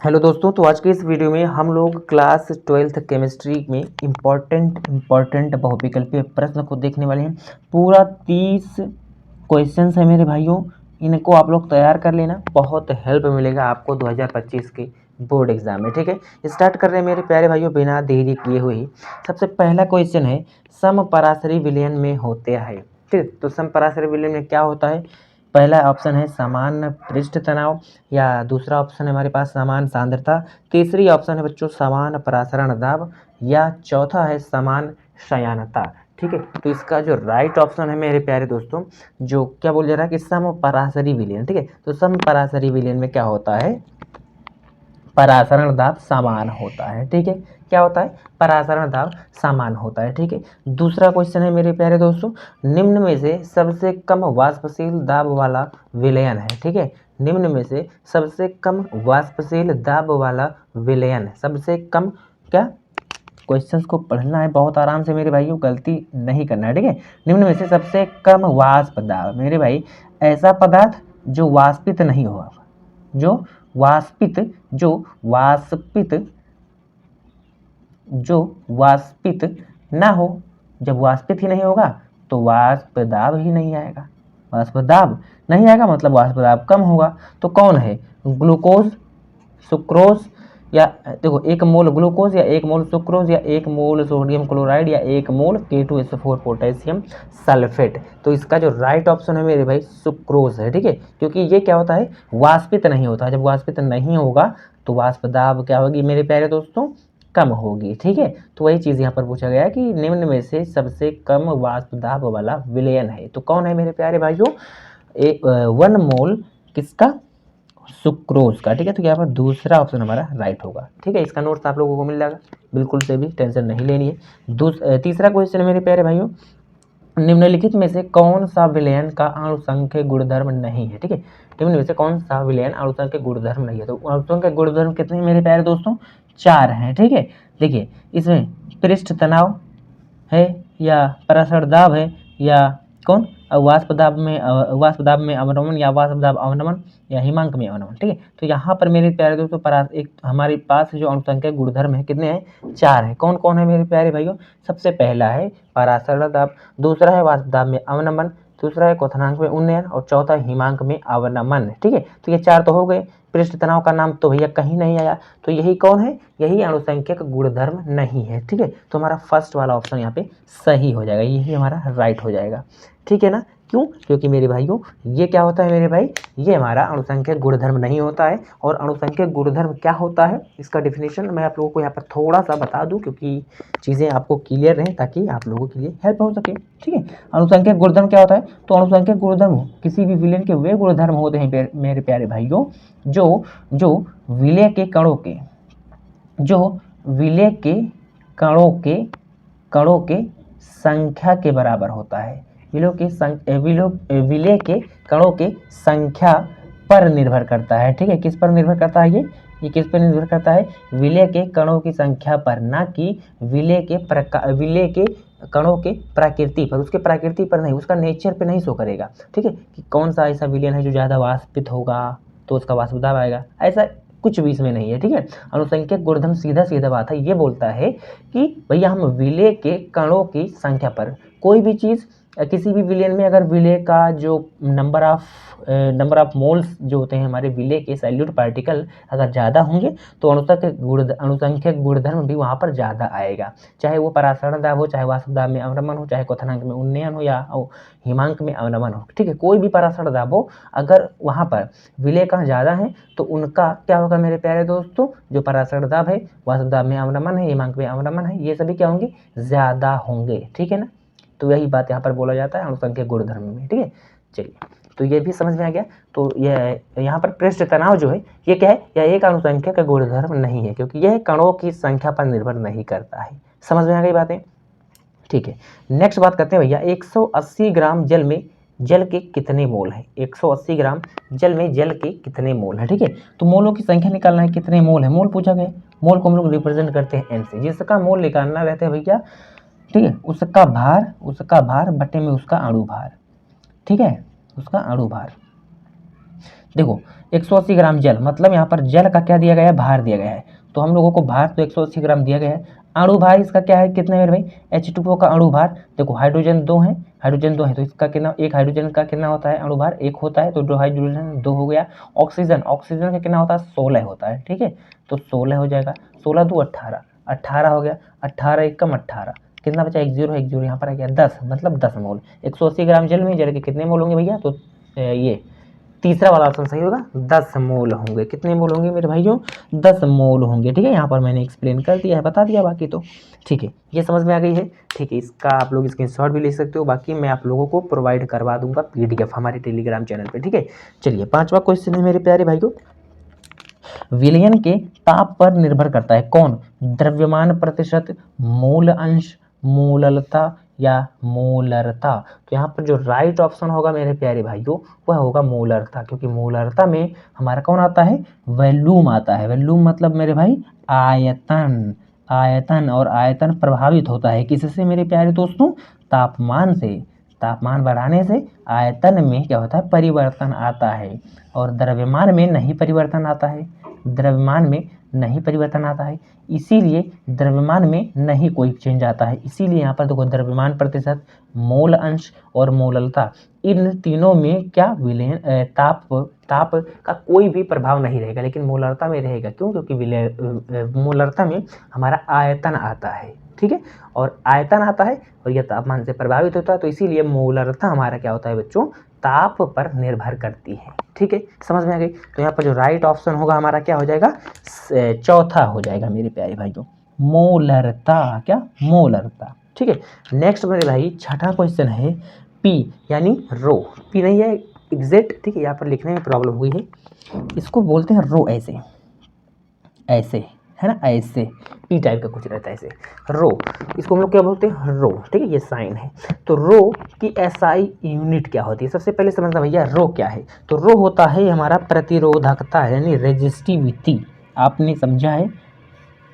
Hello दोस्तों, तो आज के इस वीडियो में हम लोग क्लास 12th केमिस्ट्री में इम्पॉर्टेंट बहुविकल्पीय प्रश्न को देखने वाले हैं। पूरा 30 क्वेश्चंस है मेरे भाइयों, इनको आप लोग तैयार कर लेना, बहुत हेल्प मिलेगा आपको 2025 के बोर्ड एग्जाम में। ठीक है, स्टार्ट कर रहे हैं मेरे प्यारे भाइयों बिना देरी किए हुए ही। सबसे पहला क्वेश्चन है, समपराशरी विलयन में होते हैं। ठीक, तो समपराशरी विलयन में क्या होता है? पहला ऑप्शन है समान पृष्ठ तनाव, या दूसरा ऑप्शन है हमारे पास समान सांद्रता, तीसरी ऑप्शन है बच्चों समान परासरण दाब, या चौथा है समान शयानता। ठीक है, तो इसका जो राइट ऑप्शन है मेरे प्यारे दोस्तों, जो क्या बोल रहा है कि समपराशरी विलयन। ठीक है, तो समपराशरी विलयन में क्या होता है? परासरण दाब समान होता है। ठीक है, क्या होता है? परासरण दाब समान होता है। ठीक है, दूसरा क्वेश्चन है मेरे प्यारे दोस्तों, निम्न में से सबसे कम वाष्पशील दाब वाला विलयन है। ठीक है, निम्न में से सबसे कम वाष्पशील दाब वाला विलयन है। सबसे कम क्या? क्वेश्चंस को पढ़ना है बहुत आराम से मेरे भाइयों, गलती नहीं करना है। ठीक है, निम्न में से सबसे कम वाष्प दाब, मेरे भाई ऐसा पदार्थ जो वाष्पित नहीं होगा, जो वाष्पित ना हो। जब वाष्पित ही नहीं होगा तो वाष्प दाब ही नहीं आएगा। वाष्प दाब नहीं आएगा मतलब वाष्प दाब कम होगा। तो कौन है? ग्लूकोज, सुक्रोज, या देखो 1 मोल ग्लूकोज, या 1 मोल सुक्रोज, या 1 मोल सोडियम क्लोराइड, या 1 मोल K2SO4 पोटेशियम सल्फेट। तो इसका जो राइट ऑप्शन है मेरे भाई सुक्रोज है। ठीक है, क्योंकि ये क्या होता है? वाष्पित नहीं होता। जब वाष्पित नहीं होगा तो वाष्प दाब क्या होगी मेरे प्यारे दोस्तों? कम होगी। ठीक है, तो वही चीज़ यहाँ पर पूछा गया कि निम्न में से सबसे कम वाष्प दाब वाला विलयन है। तो कौन है मेरे प्यारे भाइयों? 1 मोल किसका? सुक्रोज का। ठीक है, तो यहाँ पर दूसरा ऑप्शन हमारा राइट होगा। ठीक है, इसका नोट्स आप लोगों को मिल जाएगा, बिल्कुल से भी टेंशन नहीं लेनी है। तीसरा क्वेश्चन मेरे प्यारे भाइयों, निम्नलिखित में से कौन सा विलयन का अणुसंख्यक गुणधर्म नहीं है? ठीक है, निम्न में से कौन सा विलयन अणुसंख्यक गुणधर्म नहीं है? तो अणुसंख्यक गुणधर्म कितने हैं मेरे प्यारे दोस्तों? 4 हैं। ठीक है, देखिए इसमें पृष्ठ तनाव है, या परासर दाब है, या कौन? वाष्प दाब में अवनमन, या वाष्प दाब अवनमन, या हिमांक में अवनमन। ठीक है, तो यहाँ पर मेरे प्यारे दोस्तों एक हमारे पास जो अणुसंख्यक गुणधर्म है कितने हैं? 4 है। कौन कौन है मेरे प्यारे भाइयों? सबसे पहला है परासर दाब, दूसरा है वाष्प दाब में अवनमन, दूसरा है क्वथनांक में उन्नयन, और चौथा हिमांक में अवनमन। ठीक है, तो ये 4 तो हो गए। पृष्ठ तनाव का नाम तो भैया कहीं नहीं आया, तो यही कौन है? यही अणुसंख्यक गुणधर्म नहीं है। ठीक है, तो हमारा फर्स्ट वाला ऑप्शन यहाँ पे सही हो जाएगा, यही हमारा राइट हो जाएगा। ठीक है ना? क्यों? क्योंकि मेरे भाइयों ये क्या होता है मेरे भाई? ये हमारा अणुसंख्यक गुणधर्म नहीं होता है। और अणुसंख्यक गुणधर्म क्या होता है इसका डिफिनेशन मैं आप लोगों को यहाँ पर थोड़ा सा बता दूं, क्योंकि चीज़ें आपको क्लियर रहें ताकि आप लोगों के लिए हेल्प हो सके। ठीक है, अणुसंख्यक गुणधर्म क्या होता है? तो अणुसंख्यक गुणधर्म किसी भी विलयन के वे गुणधर्म होते हैं मेरे प्यारे भाइयों, जो जो विलय के कणों के जो विलय के कणों के संख्या के बराबर होता है। विलय के कणों के संख्या पर निर्भर करता है। ठीक है, किस पर निर्भर करता है? ये किस पर निर्भर करता है? विलय के कणों की संख्या पर, ना कि विलय के कणों के प्रकृति पर। उसके प्रकृति पर नहीं, उसका नेचर पे नहीं शो करेगा। ठीक है, कि कौन सा ऐसा विलयन है जो ज़्यादा वाष्पित होगा तो उसका वाष्प दाब आएगा, ऐसा कुछ भी इसमें नहीं है। ठीक है, अणुसंख्यक गुणधर्म सीधा सीधा बात है, ये बोलता है कि भैया हम विलय के कणों की संख्या पर कोई भी चीज़, किसी भी विलयन में अगर विलय का जो नंबर ऑफ मोल्स जो होते हैं हमारे विलय के सैल्यूट पार्टिकल अगर ज़्यादा होंगे तो अणुसंख्यक गुणधर्म भी वहाँ पर ज़्यादा आएगा। चाहे वो परासरण दाब हो, चाहे वाष्प दाब में अवनमन हो, चाहे क्वथनांक में उन्नयन हो, या हिमांक में अवनमन हो। ठीक है, कोई भी परासरण दाब हो, अगर वहाँ पर विलय कण ज़्यादा है तो उनका क्या होगा मेरे प्यारे दोस्तों? जो परासरण दाब है, वाष्प दाब में अवनमन है, हिमांक में अवनमन है, ये सभी क्या होंगे? ज़्यादा होंगे। ठीक है ना? तो यही बात यहाँ पर बोला जाता है अणुसंख्यक गुणधर्म में। ठीक है, चलिए, तो ये भी समझ में आ गया। तो यह यहाँ पर पृष्ठ तनाव जो है ये क्या है? यह एक अणुसंख्यक गुणधर्म नहीं है, क्योंकि यह कणों की संख्या पर निर्भर नहीं करता है। समझ में आ गई बातें? ठीक है, नेक्स्ट बात करते हैं भैया, 180 ग्राम जल में जल के कितने मोल है? 180 ग्राम जल में जल के कितने मोल है? ठीक है, तो मोलों की संख्या निकालना है, कितने मोल है? मोल पूछा गया। मोल को हम लोग रिप्रेजेंट करते हैं एन से, जिसका मोल निकालना रहता है भैया। ठीक है, उसका भार बटे में उसका अणु भार। ठीक है, उसका अणु भार। देखो 180 ग्राम जल, मतलब यहाँ पर जल का क्या दिया गया है, भार दिया गया है। तो हम लोगों को भार तो 180 ग्राम दिया गया है। अणु भार इसका क्या है, कितना है मेरे भाई, H2O का अणु भार, देखो हाइड्रोजन 2 है, हाइड्रोजन 2 है तो इसका कितना, एक हाइड्रोजन का कितना होता है अणु भार, 1 होता है, तो 2 हाइड्रोजन 2 हो गया। ऑक्सीजन, ऑक्सीजन का कितना होता है, 16 होता है, ठीक है, तो 16 हो जाएगा, 16 2 18, 18 हो गया, 18 एकम 18, कितना बचा, 1 0 1 0 यहाँ पर आ गया 10, मतलब 10 मोल। 180 ग्राम जल में जल के कितने मोल होंगे भैया, तो ये तीसरा वाला ऑप्शन सही होगा, 10 मोल होंगे। कितने मोल होंगे मेरे भाइयों, 10 मोल होंगे, ठीक है। यहाँ पर मैंने एक्सप्लेन कर दिया है, बता दिया बाकी तो, ठीक है, ये समझ में आ गई है, ठीक है। इसका आप लोग स्क्रीनशॉट भी ले सकते हो, बाकी मैं आप लोगों को प्रोवाइड करवा दूंगा PDF हमारे टेलीग्राम चैनल पे, ठीक है। चलिए 5वां क्वेश्चन है मेरे प्यारे भाइयों, विलयन के ताप पर निर्भर करता है कौन, द्रव्यमान प्रतिशत, मूल अंश, मूललता या मोलरता। तो यहाँ पर जो राइट ऑप्शन होगा मेरे प्यारे भाइयों वह होगा मोलरता, क्योंकि मोलरता में हमारा कौन आता है, वॉल्यूम आता है। वॉल्यूम मतलब मेरे भाई आयतन, आयतन, और आयतन प्रभावित होता है किससे मेरे प्यारे दोस्तों, तापमान से। तापमान बढ़ाने से आयतन में क्या होता है, परिवर्तन आता है, और द्रव्यमान में नहीं परिवर्तन आता है, द्रव्यमान में नहीं परिवर्तन आता है, इसीलिए द्रव्यमान में नहीं कोई चेंज आता है। इसीलिए यहाँ पर देखो द्रव्यमान प्रतिशत, मोल अंश और मोललता, इन तीनों में क्या विलयन ताप का कोई भी प्रभाव नहीं रहेगा, लेकिन मोलरता में रहेगा। क्यों, क्योंकि मोलरता में हमारा आयतन आता है, ठीक है, और आयतन आता है और यह तापमान से प्रभावित होता है, तो इसीलिए मोलरता हमारा क्या होता है बच्चों, ताप पर निर्भर करती है, ठीक है, समझ में आ गई। तो यहाँ पर जो राइट ऑप्शन होगा हमारा क्या हो जाएगा, चौथा हो जाएगा मेरे प्यारे भाइयों, मोलरता, क्या, मोलरता, ठीक है। नेक्स्ट मेरे भाई छठा क्वेश्चन है, पी यानी रो, पी नहीं है एग्जैक्ट, ठीक है, यहाँ पर लिखने में प्रॉब्लम हुई है, इसको बोलते हैं रो, ऐसे ऐसे है ना, ऐसे पी टाइप का कुछ रहता है ऐसे, रो, इसको हम लोग क्या बोलते हैं, रो, ठीक है, ये साइन है। तो रो की SI यूनिट क्या होती है, सबसे पहले समझना भैया रो क्या है। तो रो होता है हमारा प्रतिरोधकता, यानी रेजिस्टिविटी, आपने समझा है,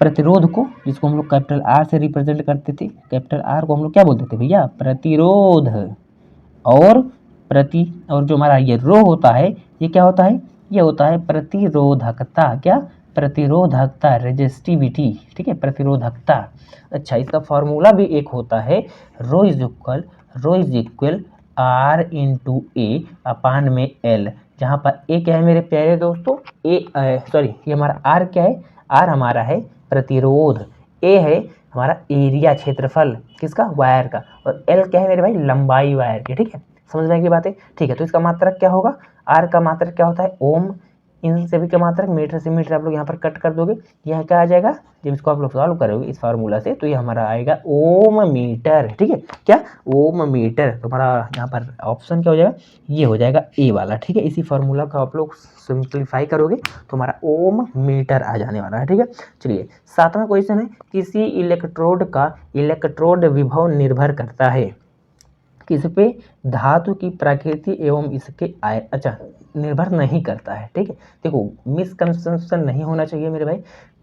प्रतिरोध को, जिसको हम लोग कैपिटल R से रिप्रेजेंट करते थे, कैपिटल R को हम लोग क्या बोलते थे भैया, प्रतिरोध, और और जो हमारा ये रो होता है ये क्या होता है, ये होता है प्रतिरोधकता, क्या, प्रतिरोधकता, रेजिस्टिविटी, ठीक है, प्रतिरोधकता। अच्छा, इसका फॉर्मूला भी एक होता है, रो इज इक्वल R इंटू ए अपान में L, जहाँ पर ए क्या है मेरे प्यारे दोस्तों, ये हमारा R क्या है, R हमारा है प्रतिरोध, ए है हमारा एरिया, क्षेत्रफल, किसका, वायर का, और L क्या है मेरे भाई, लंबाई वायर की, ठीक है, समझ में की बात है, ठीक है। तो इसका मात्रक क्या होगा, R का मात्रक क्या होता है, ओम, इन सभी का मात्रक मीटर से मीटर आप लोग यहाँ पर कट कर दोगे, यह क्या आ जाएगा, जब इसको आप लोग सॉल्व करोगे इस फार्मूला से, तो ये हमारा आएगा ओम मीटर, ठीक है, क्या, ओम मीटर। तो हमारा यहाँ पर ऑप्शन क्या हो जाएगा, ये हो जाएगा ए वाला, ठीक है। इसी फार्मूला का आप लोग सिंप्लीफाई करोगे तो हमारा ओम मीटर आ जाने वाला है, ठीक है। चलिए 7वां क्वेश्चन है, किसी इलेक्ट्रोड का इलेक्ट्रोड विभव निर्भर करता है किस पे, धातु की प्रकृति एवं इसके अच्छा, निर्भर नहीं करता है, ठीक है। देखो मिसकंसेप्शन नहीं होना चाहिए मेरे भाई,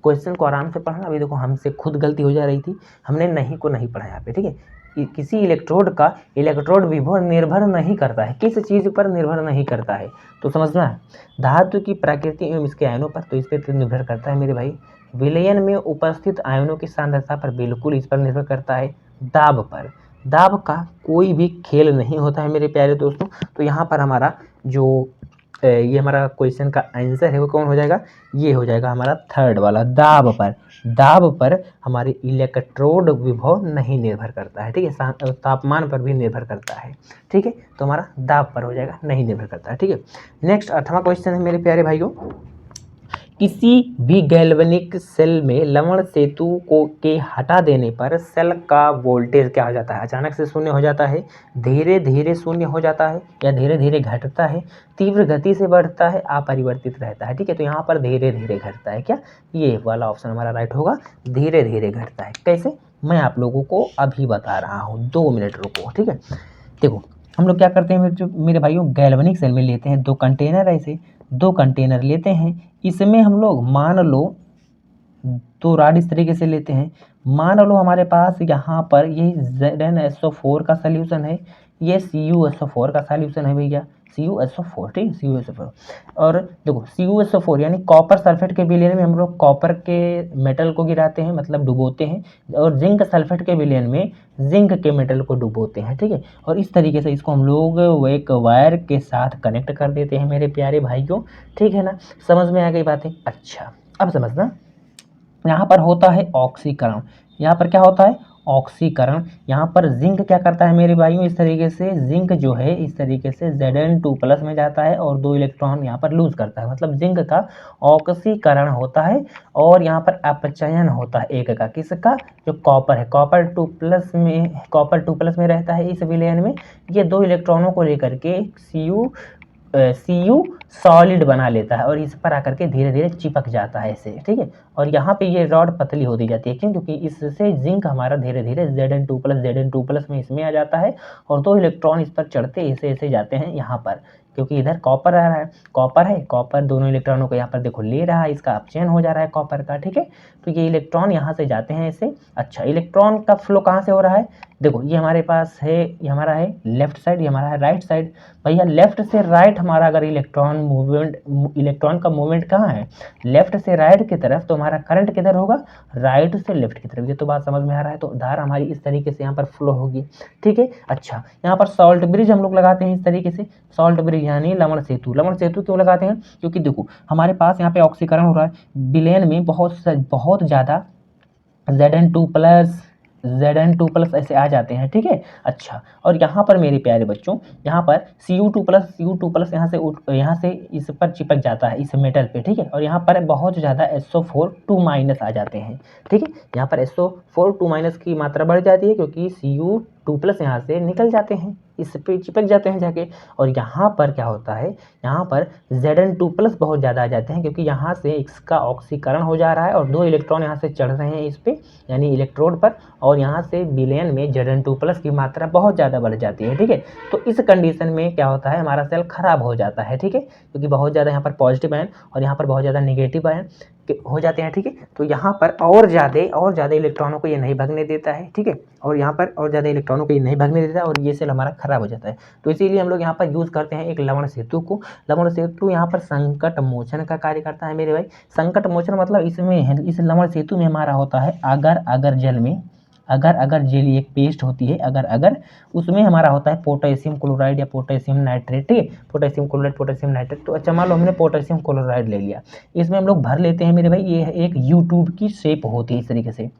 क्वेश्चन को आराम से पढ़ना। अभी देखो हमसे खुद गलती हो जा रही थी, हमने नहीं को नहीं पढ़ा यहाँ पे, ठीक है। किसी इलेक्ट्रोड का इलेक्ट्रोड विभव निर्भर नहीं करता है, किस चीज़ पर निर्भर नहीं करता है, तो समझना है, धातु की प्रकृति एवं इसके आयनों पर, तो इस पर निर्भर करता है मेरे भाई। विलयन में उपस्थित आयनों की सांद्रता पर, बिल्कुल इस पर निर्भर करता है। दाब पर, दाब का कोई भी खेल नहीं होता है मेरे प्यारे दोस्तों। तो यहाँ पर हमारा जो ये हमारा क्वेश्चन का आंसर है वो कौन हो जाएगा, ये हो जाएगा हमारा थर्ड वाला, दाब पर। दाब पर हमारे इलेक्ट्रोड विभव नहीं निर्भर करता है, ठीक है, तापमान पर भी निर्भर करता है, ठीक है। तो हमारा दाब पर हो जाएगा, नहीं निर्भर करता है, ठीक है। नेक्स्ट 8वां क्वेश्चन है मेरे प्यारे भाइयों, किसी भी गैल्वेनिक सेल में लवण सेतु को के हटा देने पर सेल का वोल्टेज क्या हो जाता है, अचानक से शून्य हो जाता है, धीरे धीरे शून्य हो जाता है, या धीरे धीरे घटता है, तीव्र गति से बढ़ता है, अपरिवर्तित रहता है, ठीक है। तो यहाँ पर धीरे धीरे घटता है, क्या, ये वाला ऑप्शन हमारा राइट होगा, धीरे धीरे घटता है। कैसे, मैं आप लोगों को अभी बता रहा हूँ, 2 मिनट रुको, ठीक है। देखो हम लोग क्या करते हैं मेरे भाइयों, गैल्वेनिक सेल में लेते हैं 2 कंटेनर, ऐसे 2 कंटेनर लेते हैं, इसमें हम लोग मान लो 2 राड इस तरीके से लेते हैं, मान लो हमारे पास यहाँ पर ये ZnSO4 का सॉल्यूशन है, ये CuSO4 का सॉल्यूशन है भैया, CuSO4, ठीक है, CuSO4। और देखो CuSO4 यानी कॉपर सल्फेट के विलयन में हम लोग कॉपर के मेटल को गिराते हैं, मतलब डुबोते हैं, और जिंक सल्फेट के विलयन में जिंक के मेटल को डुबोते हैं, ठीक है। और इस तरीके से इसको हम लोग वो एक वायर के साथ कनेक्ट कर देते हैं मेरे प्यारे भाइयों, ठीक है ना। समझ में आ गई बातें? अच्छा, अब समझना, यहाँ पर होता है ऑक्सीकरण। यहाँ पर क्या होता है? ऑक्सीकरण। यहाँ पर जिंक क्या करता है मेरे भाइयों? इस तरीके से जिंक जो है इस तरीके से Zn2+ में जाता है और 2 इलेक्ट्रॉन यहाँ पर लूज करता है, मतलब जिंक का ऑक्सीकरण होता है। और यहाँ पर अपचयन होता है एक का, किसका? जो कॉपर है, कॉपर 2+ में रहता है इस विलयन में। ये 2 इलेक्ट्रॉनों को लेकर के Cu सॉलिड बना लेता है और इस पर आकर के धीरे धीरे चिपक जाता है इसे, ठीक है। और यहाँ पे ये रॉड पतली होती जाती है, क्यों? क्योंकि इससे जिंक हमारा धीरे धीरे Zn2+ में इसमें आ जाता है और 2 इलेक्ट्रॉन इस पर चढ़ते ऐसे ऐसे जाते हैं यहाँ पर, क्योंकि इधर कॉपर आ रहा है, कॉपर दोनों इलेक्ट्रॉनों को यहाँ पर देखो ले रहा है, इसका अपचयन हो जा रहा है कॉपर का, ठीक है। तो ये इलेक्ट्रॉन यहाँ से जाते हैं ऐसे। अच्छा, इलेक्ट्रॉन का फ्लो कहाँ से हो रहा है? देखो ये हमारे पास है, ये हमारा है लेफ्ट साइड, ये हमारा है राइट साइड। भैया लेफ्ट से राइट हमारा अगर इलेक्ट्रॉन का मूवमेंट कहाँ है? लेफ्ट से राइट की तरफ, तो हमारा करंट किधर होगा? राइट से लेफ्ट की तरफ। ये तो बात समझ में आ रहा है। तो धारा हमारी इस तरीके से यहाँ पर फ्लो होगी, ठीक है। अच्छा, यहाँ पर सॉल्ट ब्रिज हम लोग लगाते हैं इस तरीके से, सॉल्ट ब्रिज यानी लवण सेतु। लवण सेतु क्यों लगाते हैं? क्योंकि देखो हमारे पास यहाँ पे ऑक्सीकरण हो रहा है, विलयन में बहुत ज़्यादा Zn2+ ऐसे आ जाते हैं, ठीक है। अच्छा, और यहाँ पर मेरे प्यारे बच्चों, यहाँ पर Cu2+ यहाँ से इस पर चिपक जाता है इस मेटल पे, ठीक है। और यहाँ पर बहुत ज़्यादा SO4 2- आ जाते हैं, ठीक है। यहाँ पर SO4 2- की मात्रा बढ़ जाती है, क्योंकि Cu2+ यहाँ से निकल जाते हैं, इस पे चिपक जाते हैं जाके। और यहाँ पर क्या होता है? यहाँ पर Zn2+ बहुत ज़्यादा आ जाते हैं, क्योंकि यहाँ से इसका ऑक्सीकरण हो जा रहा है और 2 इलेक्ट्रॉन यहाँ से चढ़ रहे हैं इस पे, यानी इलेक्ट्रोड पर, और यहाँ से विलयन में Zn2+ की मात्रा बहुत ज़्यादा बढ़ जाती है, ठीक है। तो इस कंडीशन में क्या होता है? हमारा सेल खराब हो जाता है, ठीक है, क्योंकि बहुत ज़्यादा यहाँ पर पॉजिटिव आयन और यहाँ पर बहुत ज़्यादा नेगेटिव आयन हो जाते हैं, ठीक है। तो यहाँ पर और ज़्यादा इलेक्ट्रॉनों को ये नहीं भगने देता है, ठीक है। और यहाँ पर और ज़्यादा इलेक्ट्रॉनों को ये नहीं भगने देता है और ये सेल हमारा खराब हो जाता है। तो इसीलिए हम लोग यहाँ पर यूज़ करते हैं एक लवण सेतु को। लवण सेतु यहाँ पर संकट मोचन का कार्य करता है मेरे भाई। संकट मोचन मतलब इसमें, इस लवण सेतु में हमारा होता है अगर जल में अगर जेली एक पेस्ट होती है, अगर उसमें हमारा होता है पोटेशियम क्लोराइड या पोटेशियम नाइट्रेट, ठीक है। Potassium chloride, potassium nitrate. तो अच्छा, मान लो हमने पोटेशियम क्लोराइड ले लिया, इसमें हम लोग भर लेते हैं मेरे भाई। ये एक यूट्यूब की शेप होती है इस तरीके से,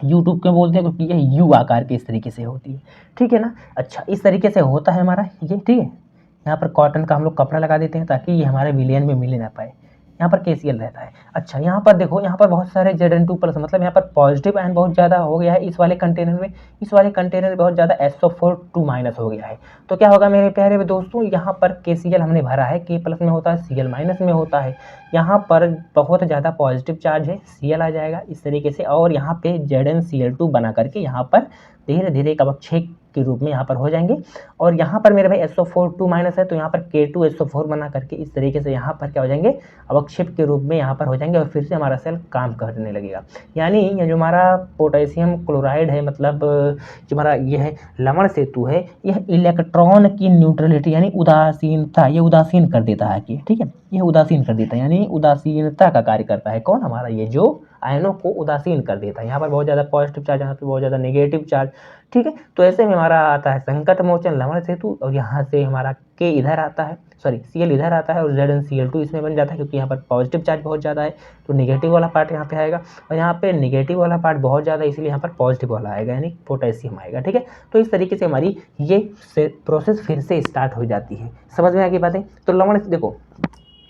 यूट्यूब क्यों बोलते हैं? क्योंकि यह यू आकार की इस तरीके से होती है, ठीक है ना। अच्छा, इस तरीके से होता है हमारा ये, ठीक है। यहाँ पर कॉटन का हम लोग कपड़ा लगा देते हैं ताकि ये हमारे विलयन में मिल ना पाए। यहाँ पर KCl रहता है। अच्छा, यहाँ पर देखो, यहाँ पर बहुत सारे Zn2+, मतलब यहाँ पर पॉजिटिव आयन बहुत ज़्यादा हो गया है इस वाले कंटेनर में, इस वाले कंटेनर में बहुत ज़्यादा SO4 2- हो गया है। तो क्या होगा मेरे प्यारे दोस्तों? यहाँ पर KCl हमने भरा है, K+ में होता है, Cl- में होता है। यहाँ पर बहुत ज़्यादा पॉजिटिव चार्ज है, Cl आ जाएगा इस तरीके से, और यहाँ पे ZnCl2 बना करके यहाँ पर धीरे धीरे एक अवक्षेप के रूप में यहाँ पर हो जाएंगे। और यहाँ पर मेरे भाई SO4 2- है, तो यहाँ पर K2SO4 बना करके इस तरीके से यहाँ पर क्या हो जाएंगे? अवक्षेप के रूप में यहाँ पर हो जाएंगे, और फिर से हमारा सेल काम करने लगेगा। यानी ये जो हमारा पोटेशियम क्लोराइड है, मतलब जो हमारा ये है लवण सेतु है, यह इलेक्ट्रॉन की न्यूट्रलिटी यानी उदासीनता, ये उदासीन कर देता है कि, ठीक है, यह उदासीन कर देता है, यानी उदासीनता का कार्य करता है। कौन? हमारा ये जो आयनों को उदासीन कर देता है। यहाँ पर बहुत ज़्यादा पॉजिटिव चार्ज, यहाँ पर बहुत ज़्यादा नेगेटिव चार्ज, ठीक है। तो ऐसे में हमारा आता है संकट मोचन लवण सेतु, और यहाँ से हमारा K इधर आता है, सॉरी Cl इधर आता है, और ZnCl2 इसमें बन जाता है, क्योंकि यहाँ पर पॉजिटिव चार्ज बहुत ज़्यादा है, तो नेगेटिव वाला पार्ट यहाँ पे आएगा, और यहाँ पे नेगेटिव वाला पार्ट बहुत ज़्यादा, इसलिए यहाँ पर पॉजिटिव वाला आएगा, यानी पोटेशियम आएगा, ठीक है। तो इस तरीके से हमारी ये प्रोसेस फिर से स्टार्ट हो जाती है। समझ में आ गई बातें? तो लवण देखो,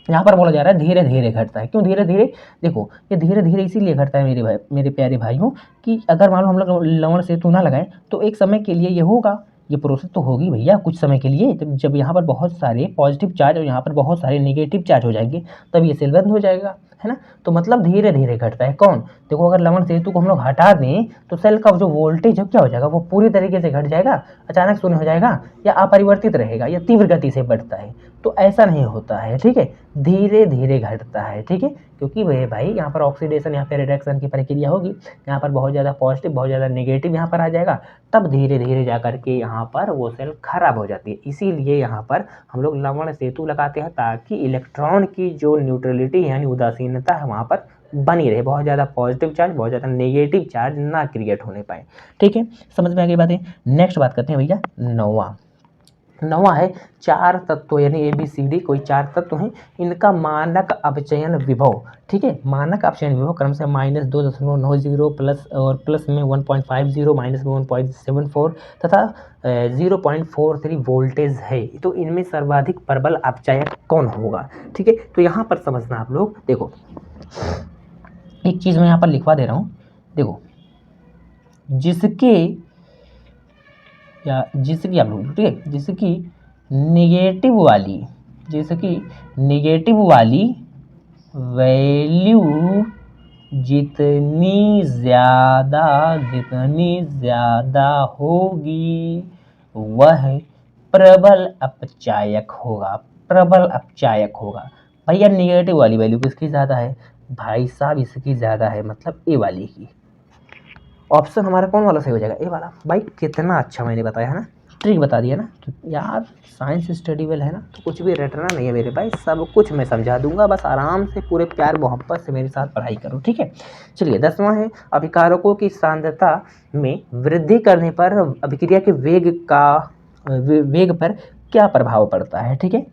यहाँ पर बोला जा रहा है धीरे धीरे घटता है। क्यों धीरे धीरे? देखो, ये धीरे धीरे इसीलिए घटता है मेरे प्यारे भाइयों, कि अगर मान लो हम लोग लवण सेतु ना लगाएं तो एक समय के लिए ये होगा, ये प्रोसेस तो होगी भैया कुछ समय के लिए, जब यहाँ पर बहुत सारे पॉजिटिव चार्ज और यहाँ पर बहुत सारे नेगेटिव चार्ज हो जाएंगे, तब ये सेल बंद हो जाएगा, है ना। तो मतलब धीरे धीरे घटता है। कौन? देखो, अगर लवण सेतु को हम लोग हटा दें तो सेल का जो वोल्टेज है क्या हो जाएगा? वो पूरी तरीके से घट जाएगा, अचानक शून्य हो जाएगा, या अपरिवर्तित रहेगा, या तीव्र गति से बढ़ता है। तो ऐसा नहीं होता है, ठीक है, धीरे धीरे घटता है, ठीक है। क्योंकि भाई यहाँ पर ऑक्सीडेशन यहाँ पे रिडक्शन की प्रक्रिया होगी, यहाँ पर बहुत ज़्यादा पॉजिटिव बहुत ज़्यादा नेगेटिव यहाँ पर आ जाएगा, तब धीरे धीरे जा करके यहाँ पर वो सेल खराब हो जाती है। इसीलिए यहाँ पर हम लोग लवण सेतु लगाते हैं ताकि इलेक्ट्रॉन की जो न्यूट्रलिटी यानी उदासीनता है वहाँ पर बनी रहे, बहुत ज़्यादा पॉजिटिव चार्ज बहुत ज़्यादा नेगेटिव चार्ज ना क्रिएट होने पाए। ठीक है, समझ में आ गई बातें। नेक्स्ट बात करते हैं भैया नौवां है 4 तत्व यानी ABCD कोई 4 तत्व हैं, इनका मानक अपचयन विभव। ठीक है, मानक अपचयन विभव क्रम से -2.90 प्लस और प्लस में 1.50 माइनस में 1.74 तथा 0.43 वोल्टेज है। तो इनमें सर्वाधिक प्रबल अपचयक कौन होगा? ठीक है, तो यहाँ पर समझना आप लोग, देखो एक चीज़ मैं यहाँ पर लिखवा दे रहा हूँ, देखो जिसकी आप लोग, ठीक है, जिसकी नेगेटिव वाली वैल्यू जितनी ज़्यादा होगी वह प्रबल अपचायक होगा। भैया नेगेटिव वाली वैल्यू किसकी ज़्यादा है? भाई साहब इसकी ज़्यादा है, मतलब ए वाली की। ऑप्शन हमारा कौन वाला सही हो जाएगा? ए वाला। भाई कितना अच्छा मैंने बताया है ना, ट्रिक बता दिया ना। तो यार साइंस स्टडी वेल है ना, तो कुछ भी रटना नहीं है मेरे भाई, सब कुछ मैं समझा दूंगा, बस आराम से पूरे प्यार मोहब्बत से मेरे साथ पढ़ाई करो। ठीक है, चलिए 10वां है अभिकारकों की सांद्रता में वृद्धि करने पर अभिक्रिया के वेग पर क्या प्रभाव पड़ता है? ठीक है,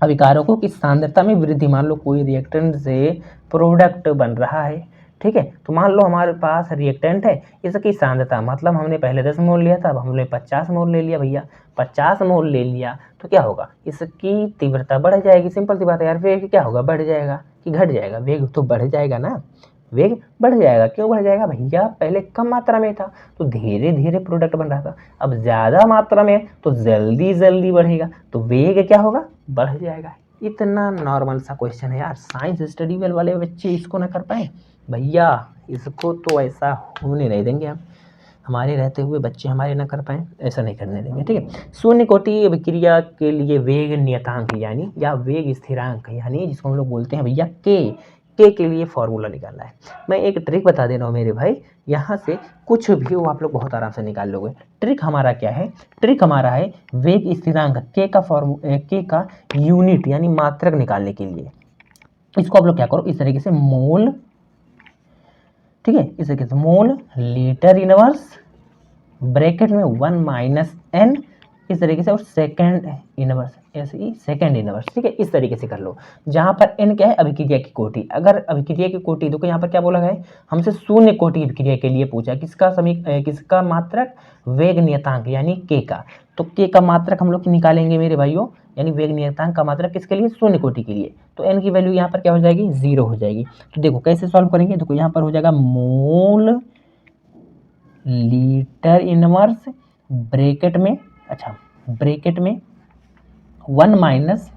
अभिकारकों की सांद्रता में वृद्धि, मान लो कोई रिएक्टेंट से प्रोडक्ट बन रहा है, ठीक है, तो मान लो हमारे पास रिएक्टेंट है, इसकी सांद्रता मतलब हमने पहले 10 मोल लिया था, अब हमने 50 मोल ले लिया भैया, 50 मोल ले लिया तो क्या होगा? इसकी तीव्रता बढ़ जाएगी। सिंपल सी बात है यार, वेग क्या होगा? बढ़ जाएगा कि घट जाएगा? वेग तो बढ़ जाएगा ना, वेग बढ़ जाएगा। क्यों बढ़ जाएगा भैया? पहले कम मात्रा में था तो धीरे धीरे प्रोडक्ट बन रहा था, अब ज़्यादा मात्रा में तो जल्दी बढ़ेगा, तो वेग क्या होगा? बढ़ जाएगा। इतना नॉर्मल सा क्वेश्चन है यार, साइंस स्टडी वाले बच्चे इसको ना कर पाए भैया, इसको तो ऐसा होने नहीं देंगे हम, हमारे रहते हुए बच्चे हमारे ना कर पाएँ, ऐसा नहीं करने देंगे। ठीक है, शून्य कोटि अभिक्रिया के लिए वेग नियतांक यानी या वेग स्थिरांक यानी जिसको हम लोग बोलते हैं भैया के लिए फॉर्मूला निकालना है। मैं एक ट्रिक बता दे रहा हूँ मेरे भाई, यहाँ से कुछ भी वो आप लोग बहुत आराम से निकाल लोगे। ट्रिक हमारा क्या है? ट्रिक हमारा है वेग स्थिरांक के का यूनिट यानी मात्रक निकालने के लिए। इसको आप लोग क्या करो, इस तरीके से मोल, ठीक है, इस तरीके से मोल लीटर इनवर्स ब्रैकेट में 1 माइनस n, इस तरीके से, और सेकंड इनवर्स ऐसे सेकंड इनवर्स। ठीक है, इस तरीके से कर लो, जहां पर n क्या है? अभिक्रिया की कोटि। अगर अभिक्रिया की कोटि देखो यहाँ पर क्या बोला है, हमसे शून्य कोटि अभिक्रिया के लिए पूछा, किसका मात्रक? वेग नियतांक यानी k का। तो k का मात्रक हम लोग निकालेंगे मेरे भाइयों, यानी वेग नियतांक का मात्रक किसके लिए? शून्य कोटि के लिए। तो n की वैल्यू यहाँ पर क्या हो जाएगी? 0 हो जाएगी। तो देखो कैसे सॉल्व करेंगे, देखो यहाँ पर हो जाएगा मोल लीटर इनवर्स ब्रैकेट में, अच्छा ब्रैकेट में 1 माइनस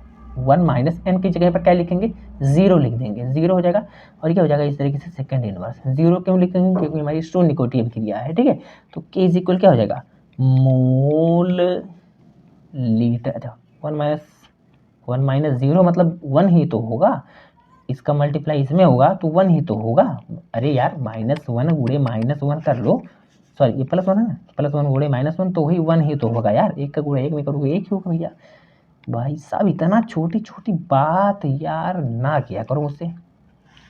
n की जगह पर क्या लिखेंगे? 0 लिख देंगे, 0 हो जाएगा। और क्या हो जाएगा? इस तरीके से सेकंड इनवर्स। 0 क्यों लिखेंगे? क्योंकि हमारी शून्य कोटि अभिक्रिया है। ठीक है, तो k इज इक्वल क्या हो जाएगा? मोल लीटर, अच्छा 1 माइनस 0 मतलब 1 ही तो होगा, इसका मल्टीप्लाई इसमें होगा तो 1 ही तो होगा। अरे यार -1 गुणे -1 कर लो, सॉरी ये +1 है ना, +1 गुणे -1 तो वही 1 ही तो होगा यार, 1 का गुणा 1 में करोगे 1 ही होगा भैया। भाई साहब इतना छोटी छोटी बात यार ना किया करो मुझसे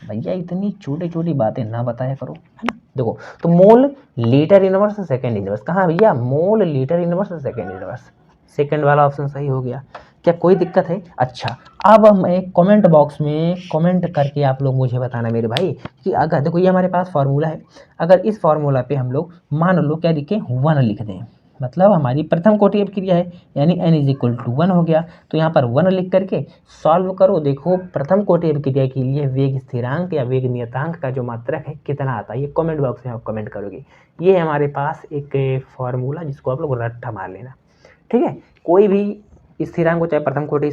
भैया, इतनी छोटी छोटी बातें ना बताया करो, है ना। देखो तो mole litre inverse second inverse, कहाँ भैया? Mole litre inverse second inverse, second वाला ऑप्शन सही हो गया। क्या कोई दिक्कत है? अच्छा, अब हम एक कमेंट बॉक्स में कमेंट करके आप लोग मुझे बताना मेरे भाई कि अगर देखो ये हमारे पास फार्मूला है, अगर इस फार्मूला पे हम लोग मान लो क्या लिखें? 1 लिख दें, मतलब हमारी प्रथम कोटि अभिक्रिया है यानी n इज इक्वल टू 1 हो गया। तो यहाँ पर 1 लिख करके सॉल्व करो, देखो प्रथम कोटि अभिक्रिया के लिए वेग स्थिरांक या वेग नियतांक का जो मात्रक है कितना आता है, ये कमेंट बॉक्स में आप कमेंट करोगे। ये है हमारे पास एक फार्मूला जिसको आप लोग रट्टा मार लेना। ठीक है, कोई भी स्थिरांक हो, चाहे प्रथम कोटि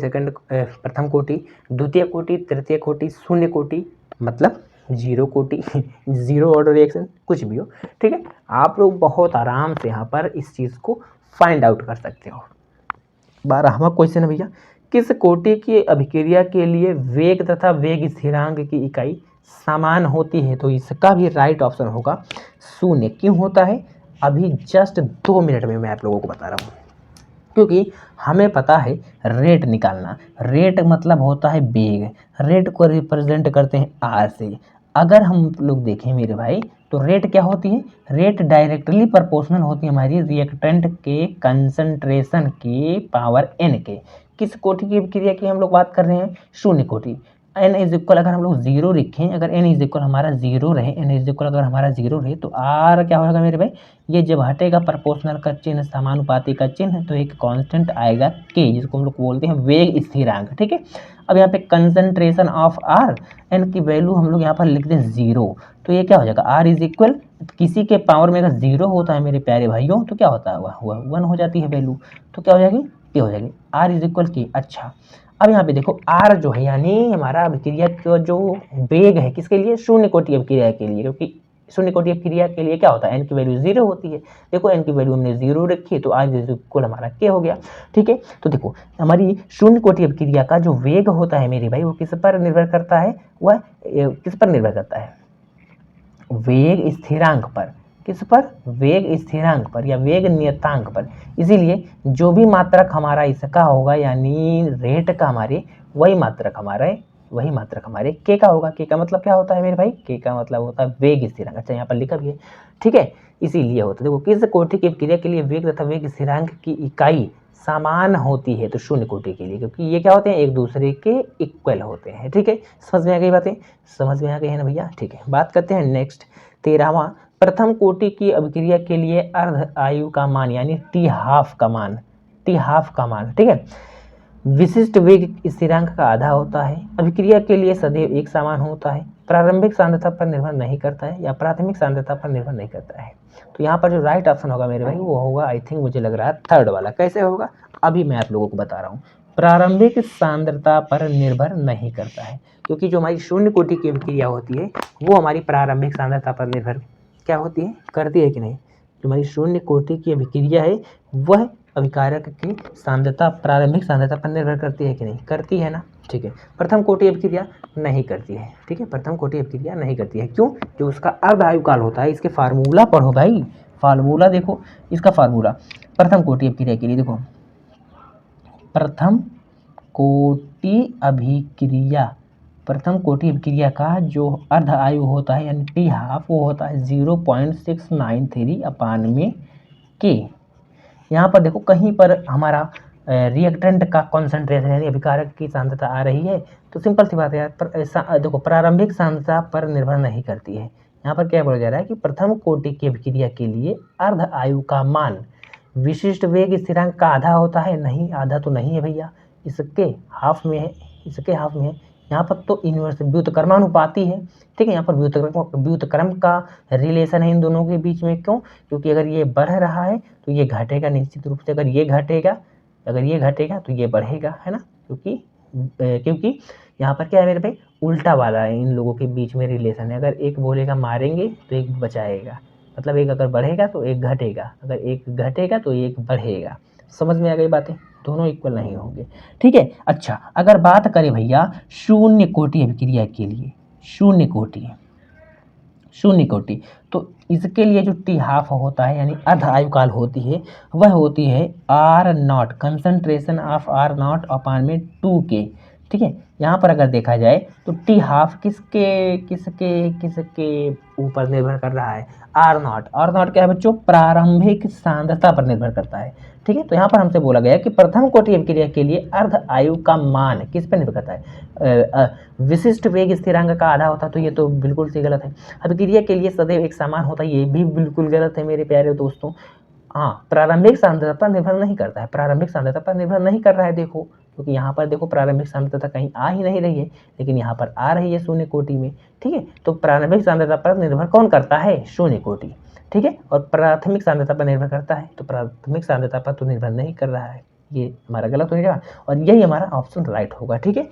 प्रथम कोटि, द्वितीय कोटि, तृतीय कोटि, शून्य कोटि मतलब 0 कोटि 0 ऑर्डर रिएक्शन, कुछ भी हो। ठीक है, आप लोग बहुत आराम से यहाँ पर इस चीज़ को फाइंड आउट कर सकते हो। 12वां क्वेश्चन है भैया, किस कोटि की अभिक्रिया के लिए वेग तथा वेग स्थिरांक की इकाई समान होती है? तो इसका भी राइट ऑप्शन होगा शून्य। क्यों होता है? अभी जस्ट 2 मिनट में मैं आप लोगों को बता रहा हूँ। क्योंकि हमें पता है रेट निकालना। रेट मतलब होता है वेग। रेट को रिप्रेजेंट करते हैं आर से। अगर हम लोग देखें मेरे भाई तो रेट क्या होती है? रेट डायरेक्टली प्रोपोर्शनल होती है हमारी रिएक्टेंट के कंसंट्रेशन के पावर एन के। किस कोटि की क्रिया की हम लोग बात कर रहे हैं? शून्य कोटि। एन इज इक्वल अगर हम लोग जीरो लिखें, अगर एन इज इक्वल हमारा जीरो रहे, एन इज इक्वल अगर हमारा जीरो रहे तो आर क्या होगा मेरे भाई? ये जब हटेगा प्रोपोर्शनल का चिन्ह, समानुपाती का चिन्ह, तो एक कांस्टेंट आएगा के, जिसको हम लोग बोलते हैं वेग स्थिरांक। ठीक है, अब यहाँ पे कंसंट्रेशन ऑफ आर, एन की वैल्यू हम लोग यहाँ पर लिखते हैं जीरो, तो ये क्या हो जाएगा? आर इज इक्वल, किसी के पावर में अगर जीरो होता है मेरे प्यारे भाइयों तो क्या होता है? वह 1 हो जाती है वैल्यू, तो क्या हो जाएगी? ये हो जाएगी आर इज इक्वल की। अच्छा, अब यहाँ पे देखो आर जो है यानी हमारा अभिक्रिया का जो वेग है, किसके लिए? शून्य कोटि अभिक्रिया के लिए, क्योंकि शून्य कोटि अभिक्रिया के लिए क्या होता है? एन की वैल्यू जीरो होती है। देखो एन की वैल्यू हमने जीरो रखी है तो आर इज इक्वल हमारा के हो गया। ठीक है, तो देखो हमारी शून्य कोटि अभिक्रिया का जो वेग होता है मेरे भाई वो किस पर निर्भर करता है? वह किस पर निर्भर करता है? वेग स्थिरांक पर। किस पर? वेग स्थिरांक पर या वेग नियतांक पर। इसीलिए जो भी मात्रक हमारा इसका होगा यानी रेट का हमारे, वही मात्रक हमारे के का होगा। के का मतलब क्या होता है मेरे भाई? के का मतलब होता है वेग स्थिरांक। अच्छा, यहाँ पर लिखा भी है। ठीक है, इसीलिए होता है। देखो किस कोटि की क्रिया के लिए वेग तथा वेग स्थिरांक की इकाई समान होती है? तो शून्य कोटि के लिए, क्योंकि ये क्या होते हैं? एक दूसरे के इक्वल होते हैं। ठीक है, समझ में आ गई बातें? समझ में आ गई है ना भैया? ठीक है, बात करते हैं नेक्स्ट 13वां। प्रथम कोटि की अभिक्रिया के लिए अर्ध आयु का मान यानी टी हाफ का मान, ठीक है, विशिष्ट वेग स्थिरांक का आधा होता है। अभिक्रिया के लिए सदैव एक समान होता है। प्रारंभिक सांद्रता पर निर्भर नहीं करता है या प्राथमिक सांद्रता पर निर्भर नहीं करता है। तो यहाँ पर जो राइट ऑप्शन होगा मेरे भाई वो होगा, आई थिंक मुझे लग रहा है थर्ड वाला। कैसे होगा? अभी मैं आप लोगों को बता रहा हूँ। प्रारंभिक सांद्रता पर निर्भर नहीं करता है, क्योंकि जो हमारी शून्य कोटि की अभिक्रिया होती है वो हमारी प्रारंभिक सांद्रता पर निर्भर क्या होती है? करती है कि नहीं? जो हमारी शून्य कोटि की अभिक्रिया है वह अभिकारक की सांद्रता, प्रारंभिक सांद्रता पर निर्भर करती है कि नहीं? करती है ना। ठीक है, प्रथम कोटि अभिक्रिया नहीं करती है। ठीक है, प्रथम कोटि अभिक्रिया नहीं करती है। क्यों? जो उसका अर्ध आयुकाल होता है, इसके फार्मूला पढ़ो भाई, फार्मूला देखो इसका फार्मूला प्रथम कोटि अभिक्रिया के लिए। देखो प्रथम कोटि अभिक्रिया का जो अर्ध आयु होता है यानी टी हाफ, वो होता है 0.693 अपान में के। यहाँ पर देखो कहीं पर हमारा रिएक्टेंट का कॉन्सेंट्रेशन यानी अभिकारक की सांद्रता आ रही है तो सिंपल सी बात है यार, देखो प्रारंभिक सांद्रता पर निर्भर नहीं करती है। यहाँ पर क्या बोला जा रहा है कि प्रथम कोटि की अभिक्रिया के लिए अर्ध आयु का मान विशिष्ट वेग स्थिरांक का आधा होता है। नहीं, आधा तो नहीं है भैया, इसके हाफ में है, यहाँ पर तो इन्वर्स व्युत्क्रमानुपाती है। ठीक है, यहाँ पर व्युत्क्रम का रिलेशन है इन दोनों के बीच में। क्यों? क्योंकि अगर ये बढ़ रहा है तो ये घटेगा निश्चित रूप से, अगर ये घटेगा तो ये बढ़ेगा, है ना। क्योंकि यहाँ पर क्या है मेरे भाई? उल्टा वाला है, इन लोगों के बीच में रिलेशन है। अगर एक बोलेगा मारेंगे तो एक बचाएगा, मतलब एक अगर बढ़ेगा तो एक घटेगा, अगर एक घटेगा तो एक बढ़ेगा। समझ में आ गई बातें? दोनों इक्वल नहीं होंगे। ठीक है, अच्छा अगर बात करें भैया शून्य कोटि अभिक्रिया के लिए, शून्य कोटि तो इसके लिए जो टी हाफ होता है यानी अर्ध आयुकाल होती है वह होती है R naught, concentration of R naught upon में 2K। ठीक है, यहाँ पर अगर देखा जाए तो टी हाफ किसके ऊपर निर्भर कर रहा है? आर नॉट क्या है बच्चों? प्रारंभिक सांद्रता पर निर्भर करता है। ठीक है, तो यहाँ पर हमसे बोला गया कि प्रथम कोटि अभिक्रिया के लिए अर्ध आयु का मान किस पर निर्भर करता है? विशिष्ट वेग स्थिरांक का आधा होता है, तो ये तो बिल्कुल सी गलत है। अभिक्रिया के लिए सदैव एक समान होता है, ये भी बिल्कुल गलत है मेरे प्यारे दोस्तों। हाँ, प्रारंभिक सांद्रता पर निर्भर नहीं करता है, प्रारंभिक सांद्रता पर निर्भर नहीं कर रहा है। देखो क्योंकि यहाँ पर देखो प्रारंभिक सांद्रता कहीं आ ही नहीं रही है, लेकिन यहाँ पर आ रही है शून्य कोटि में। ठीक है, तो प्रारंभिक सांद्रता पर निर्भर कौन करता है? शून्य कोटि। ठीक है, और प्राथमिक सांद्रता पर निर्भर करता है, तो प्राथमिक सांद्रता पर तो निर्भर नहीं कर रहा है। ये हमारा गलत हो जाएगा और यही हमारा ऑप्शन राइट होगा। ठीक है,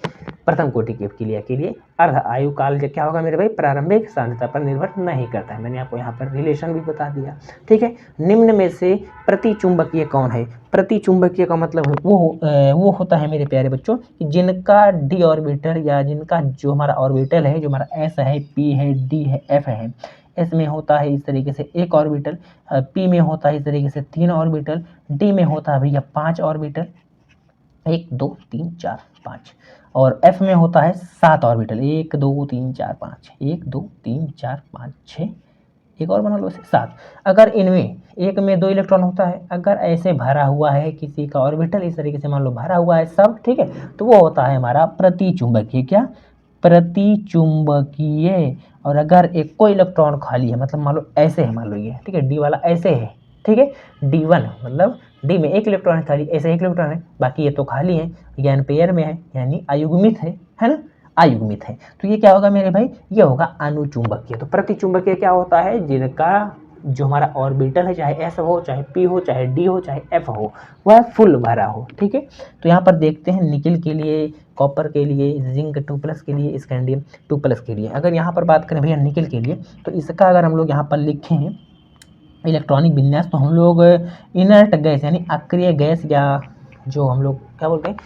प्रथम कोटि की क्रिया के लिए अर्ध आयु काल क्या होगा मेरे भाई, प्रारंभिक सांद्रता पर निर्भर नहीं करता है। मैंने आपको यहाँ पर रिलेशन भी बता दिया। ठीक है, निम्न में से प्रतिचुंबकीय कौन है? प्रतिचुंबकीय का मतलब वो होता है मेरे प्यारे बच्चों कि जिनका डी ऑर्बिटल या जिनका जो हमारा ऑर्बिटल है, जो हमारा एस है, पी है, डी है, एफ है, एस में होता है इस तरीके से एक ऑर्बिटल, पी में होता है इस तरीके से 3 ऑर्बिटल, डी में होता है भैया 5 ऑर्बिटल, 1 2 3 4 5, और एफ में होता है 7 ऑर्बिटल, 1 2 3 4 5, 1 2 3 4 5 6, एक और बना लो इसे 7। अगर इनमें एक में 2 इलेक्ट्रॉन होता है, अगर ऐसे भरा हुआ है किसी का ऑर्बिटल इस तरीके से मान लो भरा हुआ है सब, ठीक है, तो वो होता है हमारा प्रतिचुंबकीय, क्या, प्रतिचुंबकीय। और अगर एक कोई इलेक्ट्रॉन खाली है, मतलब मान लो ऐसे है, मान लो ये, ठीक है, डी वाला ऐसे है, ठीक है, D1 मतलब डी में 1 इलेक्ट्रॉन है खाली, ऐसे 1 इलेक्ट्रॉन है, बाकी ये तो खाली है, ये एम्पेयर में है, यानी अयुग्मित है ना, अयुग्मित है। तो ये क्या होगा मेरे भाई, ये होगा अनुचुंबकीय। तो प्रतिचुंबकीय क्या होता है, जिनका जो हमारा ऑर्बिटल है, चाहे एस हो, चाहे पी हो, चाहे डी हो, चाहे एफ हो, वह फुल भरा हो। ठीक है, तो यहाँ पर देखते हैं निकिल के लिए, कॉपर के लिए, जिंक 2+ के लिए, स्कैंडियम 2+ के लिए। अगर यहाँ पर बात करें भैया निकिल के लिए, तो इसका अगर हम लोग यहाँ पर लिखें इलेक्ट्रॉनिक विन्यास, तो हम लोग इनर्ट गैस यानी अक्रिय गैस, या जो हम लोग क्या बोलते हैं